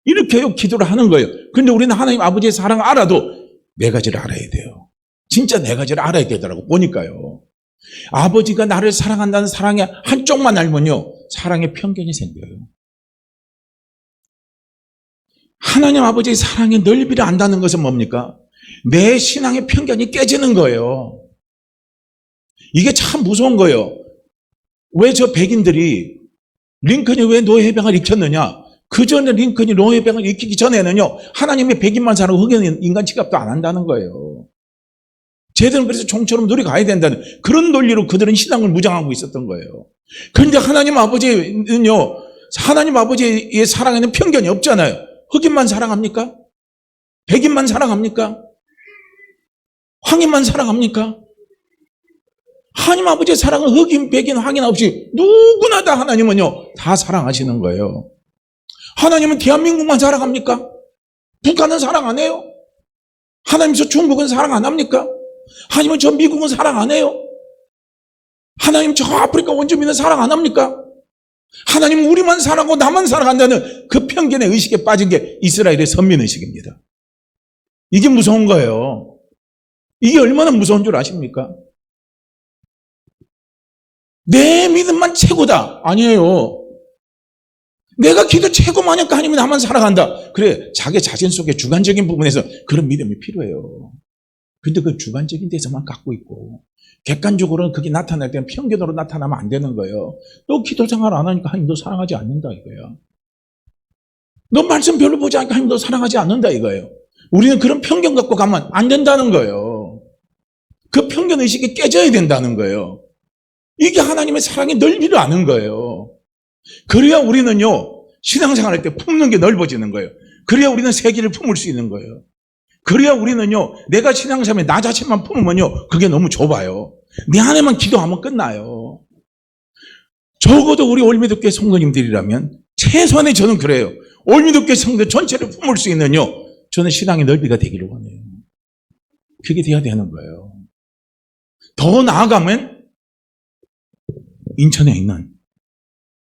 이렇게 기도를 하는 거예요. 그런데 우리는 하나님 아버지의 사랑을 알아도 네 가지를 알아야 돼요. 진짜 네 가지를 알아야 되더라고 보니까요. 아버지가 나를 사랑한다는 사랑의 한쪽만 알면요, 사랑의 편견이 생겨요. 하나님 아버지의 사랑의 넓이를 안다는 것은 뭡니까? 내 신앙의 편견이 깨지는 거예요. 이게 참 무서운 거예요. 왜 저 백인들이 링컨이 왜 노예병을 익혔느냐? 그 전에 링컨이 노예병을 익히기 전에는요, 하나님의 백인만 사랑하고 흑인 인간 취급도 안 한다는 거예요. 쟤들은 그래서 종처럼 누리 가야 된다는 그런 논리로 그들은 신앙을 무장하고 있었던 거예요. 그런데 하나님 아버지는요, 하나님 아버지의 사랑에는 편견이 없잖아요. 흑인만 사랑합니까? 백인만 사랑합니까? 황인만 사랑합니까? 하나님 아버지의 사랑은 흑인, 백인, 황인 없이 누구나 다 하나님은요, 다 사랑하시는 거예요. 하나님은 대한민국만 사랑합니까? 북한은 사랑 안 해요? 하나님은 중국은 사랑 안 합니까? 하나님은 저 미국은 사랑 안 해요? 하나님 저 아프리카 원주민은 사랑 안 합니까? 하나님은 우리만 사랑하고 나만 사랑한다는 그 편견의 의식에 빠진 게 이스라엘의 선민의식입니다. 이게 무서운 거예요. 이게 얼마나 무서운 줄 아십니까? 내 믿음만 최고다. 아니에요. 내가 기도 최고만 하니까 하나님이 나만 사랑한다. 그래, 자기 자신 속에 주관적인 부분에서 그런 믿음이 필요해요. 근데 그 주관적인 데서만 갖고 있고 객관적으로는 그게 나타날 때는 편견으로 나타나면 안 되는 거예요. 너 기도 생활 안 하니까 하나님 너 사랑하지 않는다 이거야. 너 말씀 별로 보지 않으니까 하나님 너 사랑하지 않는다 이거예요. 우리는 그런 편견 갖고 가면 안 된다는 거예요. 그 편견 의식이 깨져야 된다는 거예요. 이게 하나님의 사랑의 넓이를 아는 거예요. 그래야 우리는요, 신앙생활 할 때 품는 게 넓어지는 거예요. 그래야 우리는 세계를 품을 수 있는 거예요. 그래야 우리는요, 내가 신앙생활에 나 자신만 품으면요, 그게 너무 좁아요. 내 안에만 기도하면 끝나요. 적어도 우리 올미도교회 성도님들이라면 최소한의 저는 그래요. 올미도교회 성도 전체를 품을 수 있는요, 저는 신앙의 넓이가 되기를 원해요. 그게 돼야 되는 거예요. 더 나아가면 인천에 있는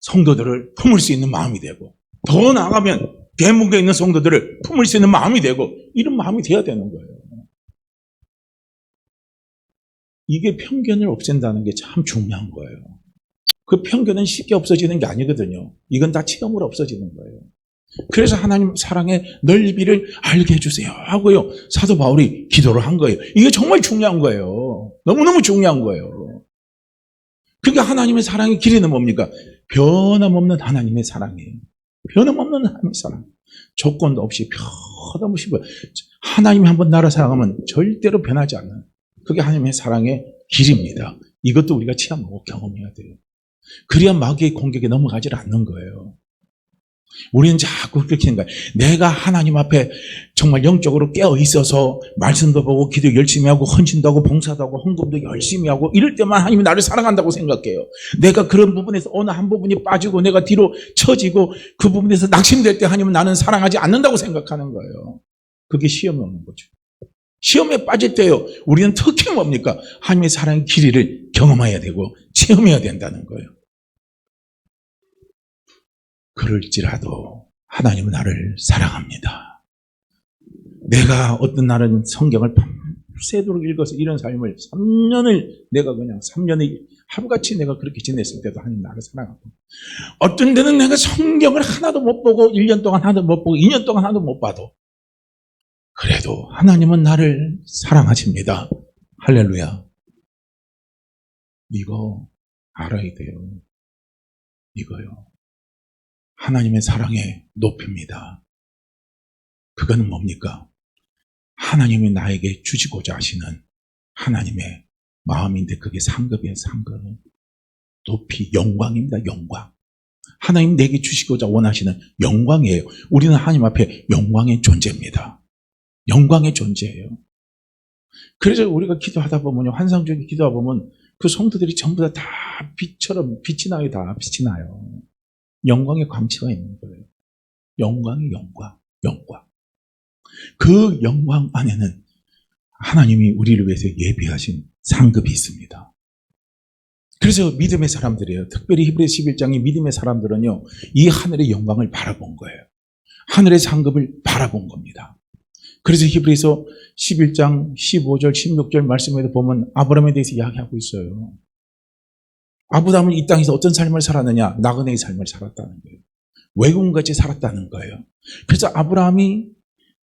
성도들을 품을 수 있는 마음이 되고, 더 나아가면 대목에 있는 성도들을 품을 수 있는 마음이 되고, 이런 마음이 돼야 되는 거예요. 이게 편견을 없앤다는 게 참 중요한 거예요. 그 편견은 쉽게 없어지는 게 아니거든요. 이건 다 체험으로 없어지는 거예요. 그래서 하나님 사랑의 넓이를 알게 해주세요 하고요, 사도 바울이 기도를 한 거예요. 이게 정말 중요한 거예요. 너무너무 중요한 거예요. 그게 하나님의 사랑의 길이는 뭡니까? 변함없는 하나님의 사랑이에요. 변함없는 하나님의 사랑. 조건도 없이 변함없이 하나님이 한번 나를 사랑하면 절대로 변하지 않는, 그게 하나님의 사랑의 길입니다. 이것도 우리가 체험하고 경험해야 돼요. 그래야 마귀의 공격에 넘어가지 않는 거예요. 우리는 자꾸 그렇게 생각해요. 내가 하나님 앞에 정말 영적으로 깨어 있어서 말씀도 보고 기도 열심히 하고 헌신도 하고 봉사도 하고 헌금도 열심히 하고 이럴 때만 하나님이 나를 사랑한다고 생각해요. 내가 그런 부분에서 어느 한 부분이 빠지고 내가 뒤로 처지고 그 부분에서 낙심될 때 하나님은 나는 사랑하지 않는다고 생각하는 거예요. 그게 시험이 오는 거죠. 시험에 빠질 때요, 우리는 특히 뭡니까? 하나님의 사랑의 길이를 경험해야 되고 체험해야 된다는 거예요. 그럴지라도 하나님은 나를 사랑합니다. 내가 어떤 날은 성경을 밤새도록 읽어서 이런 삶을 3년을 내가 그냥 3년을 하루같이 내가 그렇게 지냈을 때도 하나님 나를 사랑하고, 어떤 데는 내가 성경을 하나도 못 보고 1년 동안 하나도 못 보고 2년 동안 하나도 못 봐도 그래도 하나님은 나를 사랑하십니다. 할렐루야. 이거 알아야 돼요. 이거요. 하나님의 사랑의 높이입니다. 그거는 뭡니까? 하나님이 나에게 주시고자 하시는 하나님의 마음인데 그게 상급이에요. 상급. 높이, 영광입니다. 영광. 하나님 내게 주시고자 원하시는 영광이에요. 우리는 하나님 앞에 영광의 존재입니다. 영광의 존재예요. 그래서 우리가 기도하다 보면요, 환상적인 기도하다 보면 그 성도들이 전부 다 빛처럼 빛이 나요. 다 빛이 나요. 영광의 광채가 있는 거예요. 영광의 영광, 영광. 그 영광 안에는 하나님이 우리를 위해서 예비하신 상급이 있습니다. 그래서 믿음의 사람들이에요. 특별히 히브리서 11장의 믿음의 사람들은요, 이 하늘의 영광을 바라본 거예요. 하늘의 상급을 바라본 겁니다. 그래서 히브리서 11장 15절 16절 말씀에도 보면 아브라함에 대해서 이야기하고 있어요. 아브라함은 이 땅에서 어떤 삶을 살았느냐? 나그네의 삶을 살았다는 거예요. 외국인같이 살았다는 거예요. 그래서 아브라함이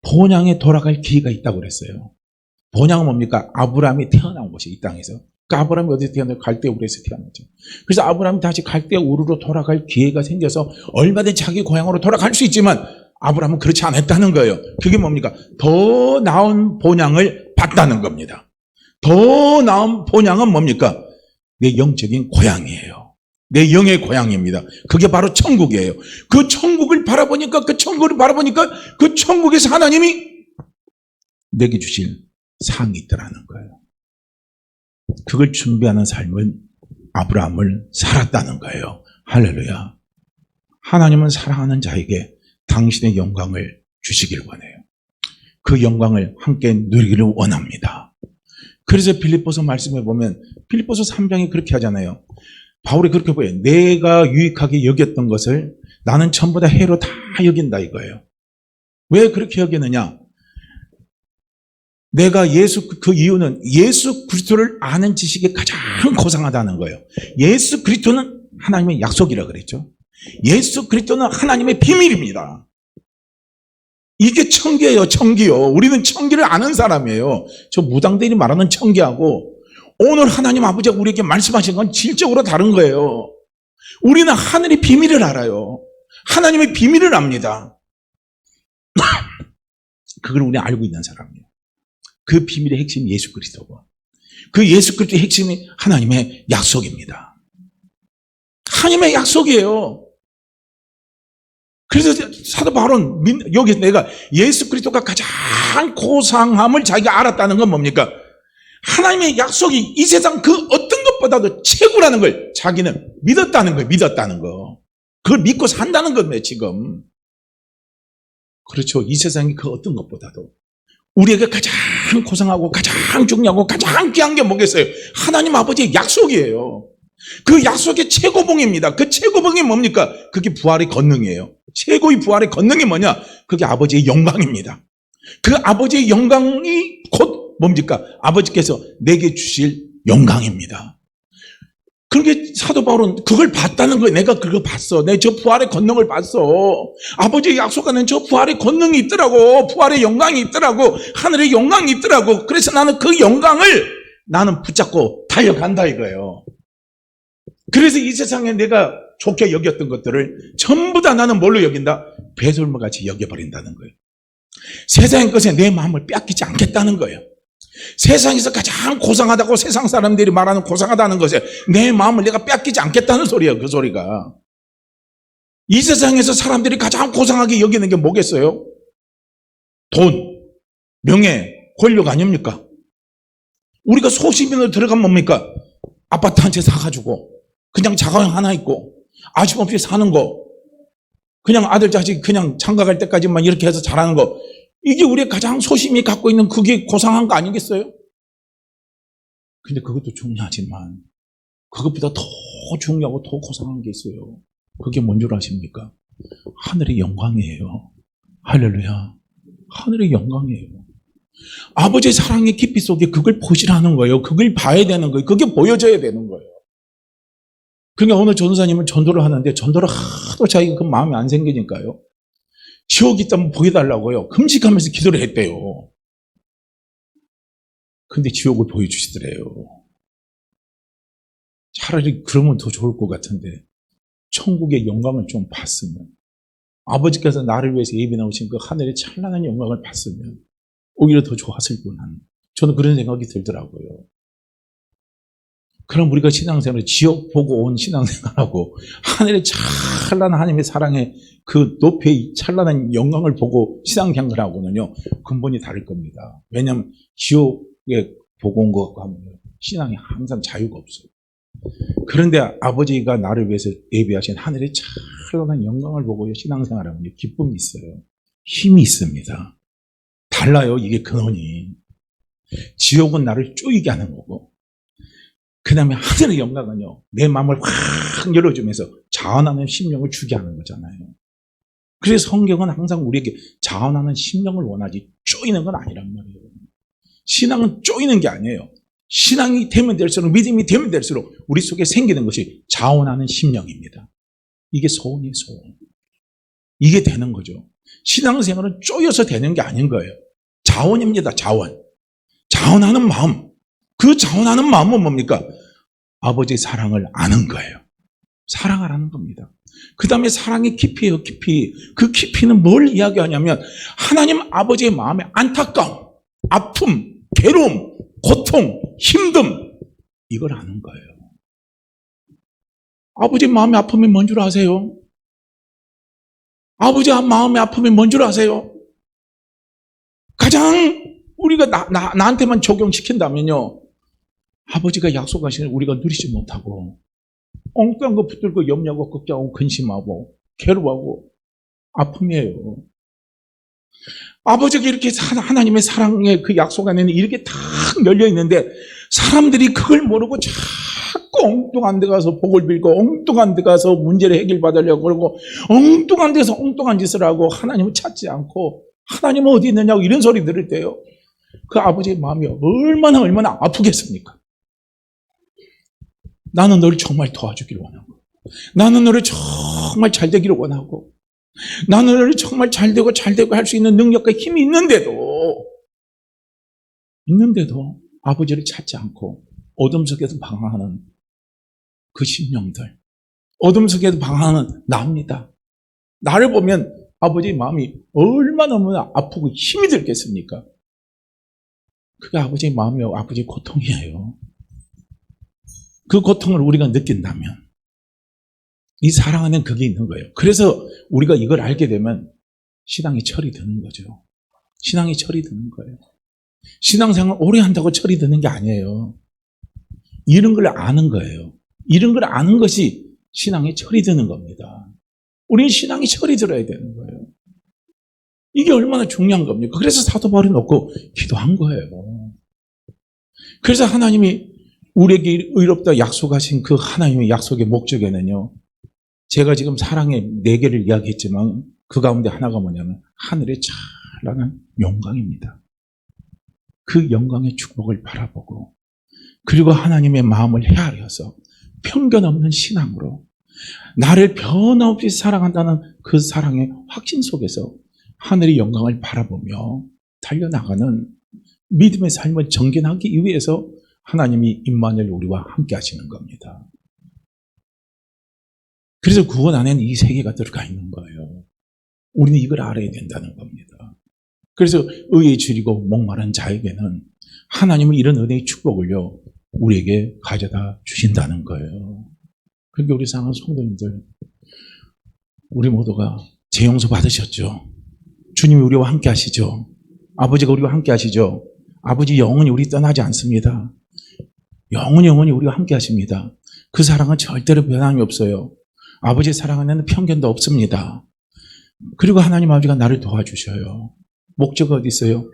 본향에 돌아갈 기회가 있다고 그랬어요. 본향은 뭡니까? 아브라함이 태어난 곳이 이 땅에서. 그러니까 아브라함이 어디서 태어나요? 갈대 우르에서 태어났죠. 그래서 아브라함이 다시 갈대 우르로 돌아갈 기회가 생겨서 얼마든지 자기 고향으로 돌아갈 수 있지만 아브라함은 그렇지 않았다는 거예요. 그게 뭡니까? 더 나은 본향을 봤다는 겁니다. 더 나은 본향은 뭡니까? 내 영적인 고향이에요. 내 영의 고향입니다. 그게 바로 천국이에요. 그 천국을 바라보니까 그 천국에서 하나님이 내게 주실 상이 있더라는 거예요. 그걸 준비하는 삶은 아브라함을 살았다는 거예요. 할렐루야. 하나님은 사랑하는 자에게 당신의 영광을 주시길 원해요. 그 영광을 함께 누리기를 원합니다. 그래서 빌립보서 말씀에 보면 빌립보서 3장이 그렇게 하잖아요. 바울이 그렇게 보여요. 내가 유익하게 여겼던 것을 나는 전부 다 해로 다 여긴다 이거예요. 왜 그렇게 여기느냐? 내가 그 이유는 예수 그리스도를 아는 지식이 가장 고상하다는 거예요. 예수 그리스도는 하나님의 약속이라 그랬죠. 예수 그리스도는 하나님의 비밀입니다. 이게 청기예요, 청기요. 우리는 청기를 아는 사람이에요. 저 무당들이 말하는 청기하고 오늘 하나님 아버지가 우리에게 말씀하신 건 질적으로 다른 거예요. 우리는 하늘의 비밀을 알아요. 하나님의 비밀을 압니다. 그걸 우리는 알고 있는 사람이에요. 그 비밀의 핵심이 예수 그리스도고 그 예수 그리스도의 핵심이 하나님의 약속입니다. 하나님의 약속이에요. 그래서 사도 바울은 여기 내가 예수 그리스도가 가장 고상함을 자기가 알았다는 건 뭡니까? 하나님의 약속이 이 세상 그 어떤 것보다도 최고라는 걸 자기는 믿었다는 거예요. 믿었다는 거. 그걸 믿고 산다는 거예요, 지금. 그렇죠. 이 세상이 그 어떤 것보다도. 우리에게 가장 고상하고 가장 중요하고 가장 귀한 게 뭐겠어요? 하나님 아버지의 약속이에요. 그 약속의 최고봉입니다. 그 최고봉이 뭡니까? 그게 부활의 권능이에요. 최고의 부활의 권능이 뭐냐? 그게 아버지의 영광입니다. 그 아버지의 영광이 곧 뭡니까? 아버지께서 내게 주실 영광입니다. 그러니까 사도 바울은 그걸 봤다는 거예요. 내가 그걸 봤어. 내가 저 부활의 권능을 봤어. 아버지의 약속하는 저 부활의 권능이 있더라고. 부활의 영광이 있더라고. 하늘의 영광이 있더라고. 그래서 나는 그 영광을 나는 붙잡고 달려간다 이거예요. 그래서 이 세상에 내가 좋게 여겼던 것들을 전부 다 나는 뭘로 여긴다? 배설물같이 여겨버린다는 거예요. 세상의 것에 내 마음을 빼앗기지 않겠다는 거예요. 세상에서 가장 고상하다고 세상 사람들이 말하는 고상하다는 것에 내 마음을 내가 빼앗기지 않겠다는 소리예요. 그 소리가. 이 세상에서 사람들이 가장 고상하게 여기는 게 뭐겠어요? 돈, 명예, 권력 아닙니까? 우리가 소시민으로 들어가면 뭡니까? 아파트 한 채 사가지고 그냥 자가용 하나 있고 아쉬움 없이 사는 거, 그냥 아들 자식 그냥 장가 갈 때까지만 이렇게 해서 잘하는 거, 이게 우리의 가장 소심이 갖고 있는 그게 고상한 거 아니겠어요? 근데 그것도 중요하지만 그것보다 더 중요하고 더 고상한 게 있어요. 그게 뭔 줄 아십니까? 하늘의 영광이에요. 할렐루야. 하늘의 영광이에요. 아버지의 사랑의 깊이 속에 그걸 보시라는 거예요. 그걸 봐야 되는 거예요. 그게 보여져야 되는 거예요. 그러니까 오늘 전도사님은 전도를 하는데 전도를 하도 자기가 그 마음이 안 생기니까요. 지옥이 있다면 보여달라고요. 금식하면서 기도를 했대요. 근데 지옥을 보여주시더래요. 차라리 그러면 더 좋을 것 같은데 천국의 영광을 좀 봤으면, 아버지께서 나를 위해서 예비 나오신 그 하늘의 찬란한 영광을 봤으면 오히려 더 좋았을 뻔한, 저는 그런 생각이 들더라고요. 그럼 우리가 신앙생활을 지옥 보고 온 신앙생활하고 하늘의 찬란한 하나님의 사랑의 그 높이 찬란한 영광을 보고 신앙생활하고는요 근본이 다를 겁니다. 왜냐하면 지옥에 보고 온 것과 하면 신앙이 항상 자유가 없어요. 그런데 아버지가 나를 위해서 예비하신 하늘의 찬란한 영광을 보고 신앙생활하면 기쁨이 있어요. 힘이 있습니다. 달라요. 이게 근원이. 지옥은 나를 쪼이게 하는 거고 그 다음에 하늘의 영광은요, 내 마음을 확 열어주면서 자원하는 심령을 주게 하는 거잖아요. 그래서 성경은 항상 우리에게 자원하는 심령을 원하지 쪼이는 건 아니란 말이에요. 신앙은 쪼이는 게 아니에요. 신앙이 되면 될수록, 믿음이 되면 될수록 우리 속에 생기는 것이 자원하는 심령입니다. 이게 소원이에요, 소원. 이게 되는 거죠. 신앙생활은 쪼여서 되는 게 아닌 거예요. 자원입니다, 자원. 자원하는 마음. 그 자원하는 마음은 뭡니까? 아버지의 사랑을 아는 거예요. 사랑을 아는 겁니다. 그 다음에 사랑의 깊이예요, 깊이. 그 깊이는 뭘 이야기하냐면 하나님 아버지의 마음의 안타까움, 아픔, 괴로움, 고통, 힘듦, 이걸 아는 거예요. 아버지 마음의 아픔이 뭔 줄 아세요? 아버지 마음의 아픔이 뭔 줄 아세요? 가장 우리가 나한테만 적용시킨다면요, 아버지가 약속하신 우리가 누리지 못하고 엉뚱한 거 붙들고 염려하고 걱정하고 근심하고 괴로워하고 아픔이에요. 아버지가 이렇게 하나님의 사랑의 그 약속 안에는 이렇게 탁 열려 있는데 사람들이 그걸 모르고 자꾸 엉뚱한 데 가서 복을 빌고 엉뚱한 데 가서 문제를 해결받으려고 그러고 엉뚱한 데서 엉뚱한 짓을 하고 하나님을 찾지 않고 하나님은 어디 있느냐고 이런 소리 들을 때요, 그 아버지의 마음이 얼마나 아프겠습니까? 나는 너를 정말 도와주기를 원하고, 나는 너를 정말 잘 되기를 원하고, 나는 너를 정말 잘 되고 할 수 있는 능력과 힘이 있는데도 아버지를 찾지 않고 어둠 속에서 방황하는 그 심령들, 어둠 속에서 방황하는 나입니다. 나를 보면 아버지의 마음이 얼마나 아프고 힘이 들겠습니까? 그게 아버지의 마음이요, 아버지의 고통이에요. 그 고통을 우리가 느낀다면 이 사랑 안에 그게 있는 거예요. 그래서 우리가 이걸 알게 되면 신앙이 철이 드는 거죠. 신앙이 철이 드는 거예요. 신앙생활 오래 한다고 철이 드는 게 아니에요. 이런 걸 아는 거예요. 이런 걸 아는 것이 신앙이 철이 드는 겁니다. 우리는 신앙이 철이 들어야 되는 거예요. 이게 얼마나 중요한 겁니까? 그래서 사도 바울이 놓고 기도한 거예요. 그래서 하나님이 우리에게 의롭다 약속하신 그 하나님의 약속의 목적에는요, 제가 지금 사랑의 4개를 이야기했지만 그 가운데 하나가 뭐냐면 하늘의 찬란한 영광입니다. 그 영광의 축복을 바라보고, 그리고 하나님의 마음을 헤아려서 편견 없는 신앙으로 나를 변함없이 사랑한다는 그 사랑의 확신 속에서 하늘의 영광을 바라보며 달려나가는 믿음의 삶을 정견하기 위해서 하나님이 임마누엘 우리와 함께 하시는 겁니다. 그래서 구원 안에는 이 3개가 들어가 있는 거예요. 우리는 이걸 알아야 된다는 겁니다. 그래서 의에 줄이고 목마른 자에게는 하나님은 이런 은혜의 축복을요, 우리에게 가져다 주신다는 거예요. 그러니까 우리 사랑하는 성도님들, 우리 모두가 재용서 받으셨죠? 주님이 우리와 함께 하시죠? 아버지가 우리와 함께 하시죠? 아버지 영원히 우리 떠나지 않습니다. 영원히 우리와 함께 하십니다. 그 사랑은 절대로 변함이 없어요. 아버지의 사랑 안에는 편견도 없습니다. 그리고 하나님 아버지가 나를 도와주셔요. 목적이 어디 있어요?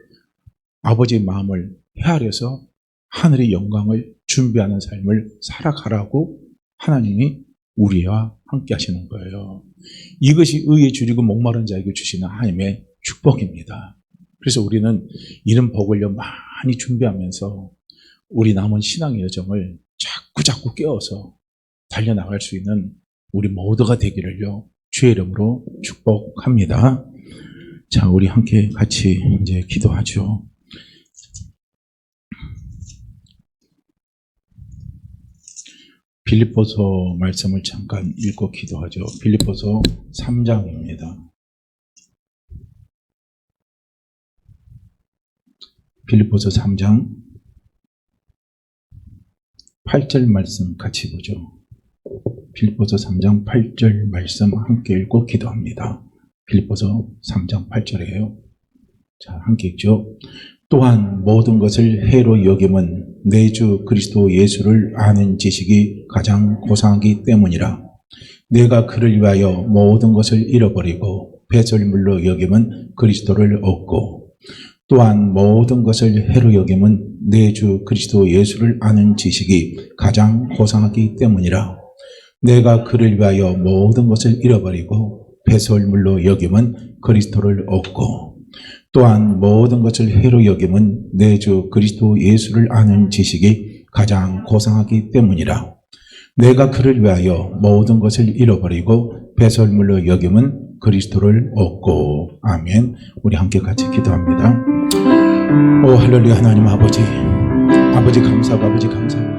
아버지의 마음을 헤아려서 하늘의 영광을 준비하는 삶을 살아가라고 하나님이 우리와 함께 하시는 거예요. 이것이 의에 줄이고 목마른 자에게 주시는 하나님의 축복입니다. 그래서 우리는 이런 복을요 많이 준비하면서 우리 남은 신앙의 여정을 자꾸 깨워서 달려나갈 수 있는 우리 모두가 되기를요 주의 이름으로 축복합니다. 자, 우리 함께 같이 이제 기도하죠. 빌립보서 말씀을 잠깐 읽고 기도하죠. 빌립보서 3장입니다. 빌립보서 3장 8절 말씀 같이 보죠. 빌립보서 3장 8절 말씀 함께 읽고 기도합니다. 빌립보서 3장 8절이에요. 자, 함께 읽죠. 또한 모든 것을 해로 여김은 내 주 그리스도 예수를 아는 지식이 가장 고상하기 때문이라. 내가 그를 위하여 모든 것을 잃어버리고 배설물로 여김은 그리스도를 얻고 또한 모든 것을 해로 여김은 내 주 그리스도 예수를 아는 지식이 가장 고상하기 때문이라. 내가 그를 위하여 모든 것을 잃어버리고 배설물로 여김은 그리스도를 얻고, 또한 모든 것을 해로 여김은 내 주 그리스도 예수를 아는 지식이 가장 고상하기 때문이라. 내가 그를 위하여 모든 것을 잃어버리고 배설물로 여김은 그리스도를 얻고. 아멘. 우리 함께 같이 기도합니다. 오 할렐루야. 하나님 아버지 감사하고 아버지 감사합니다.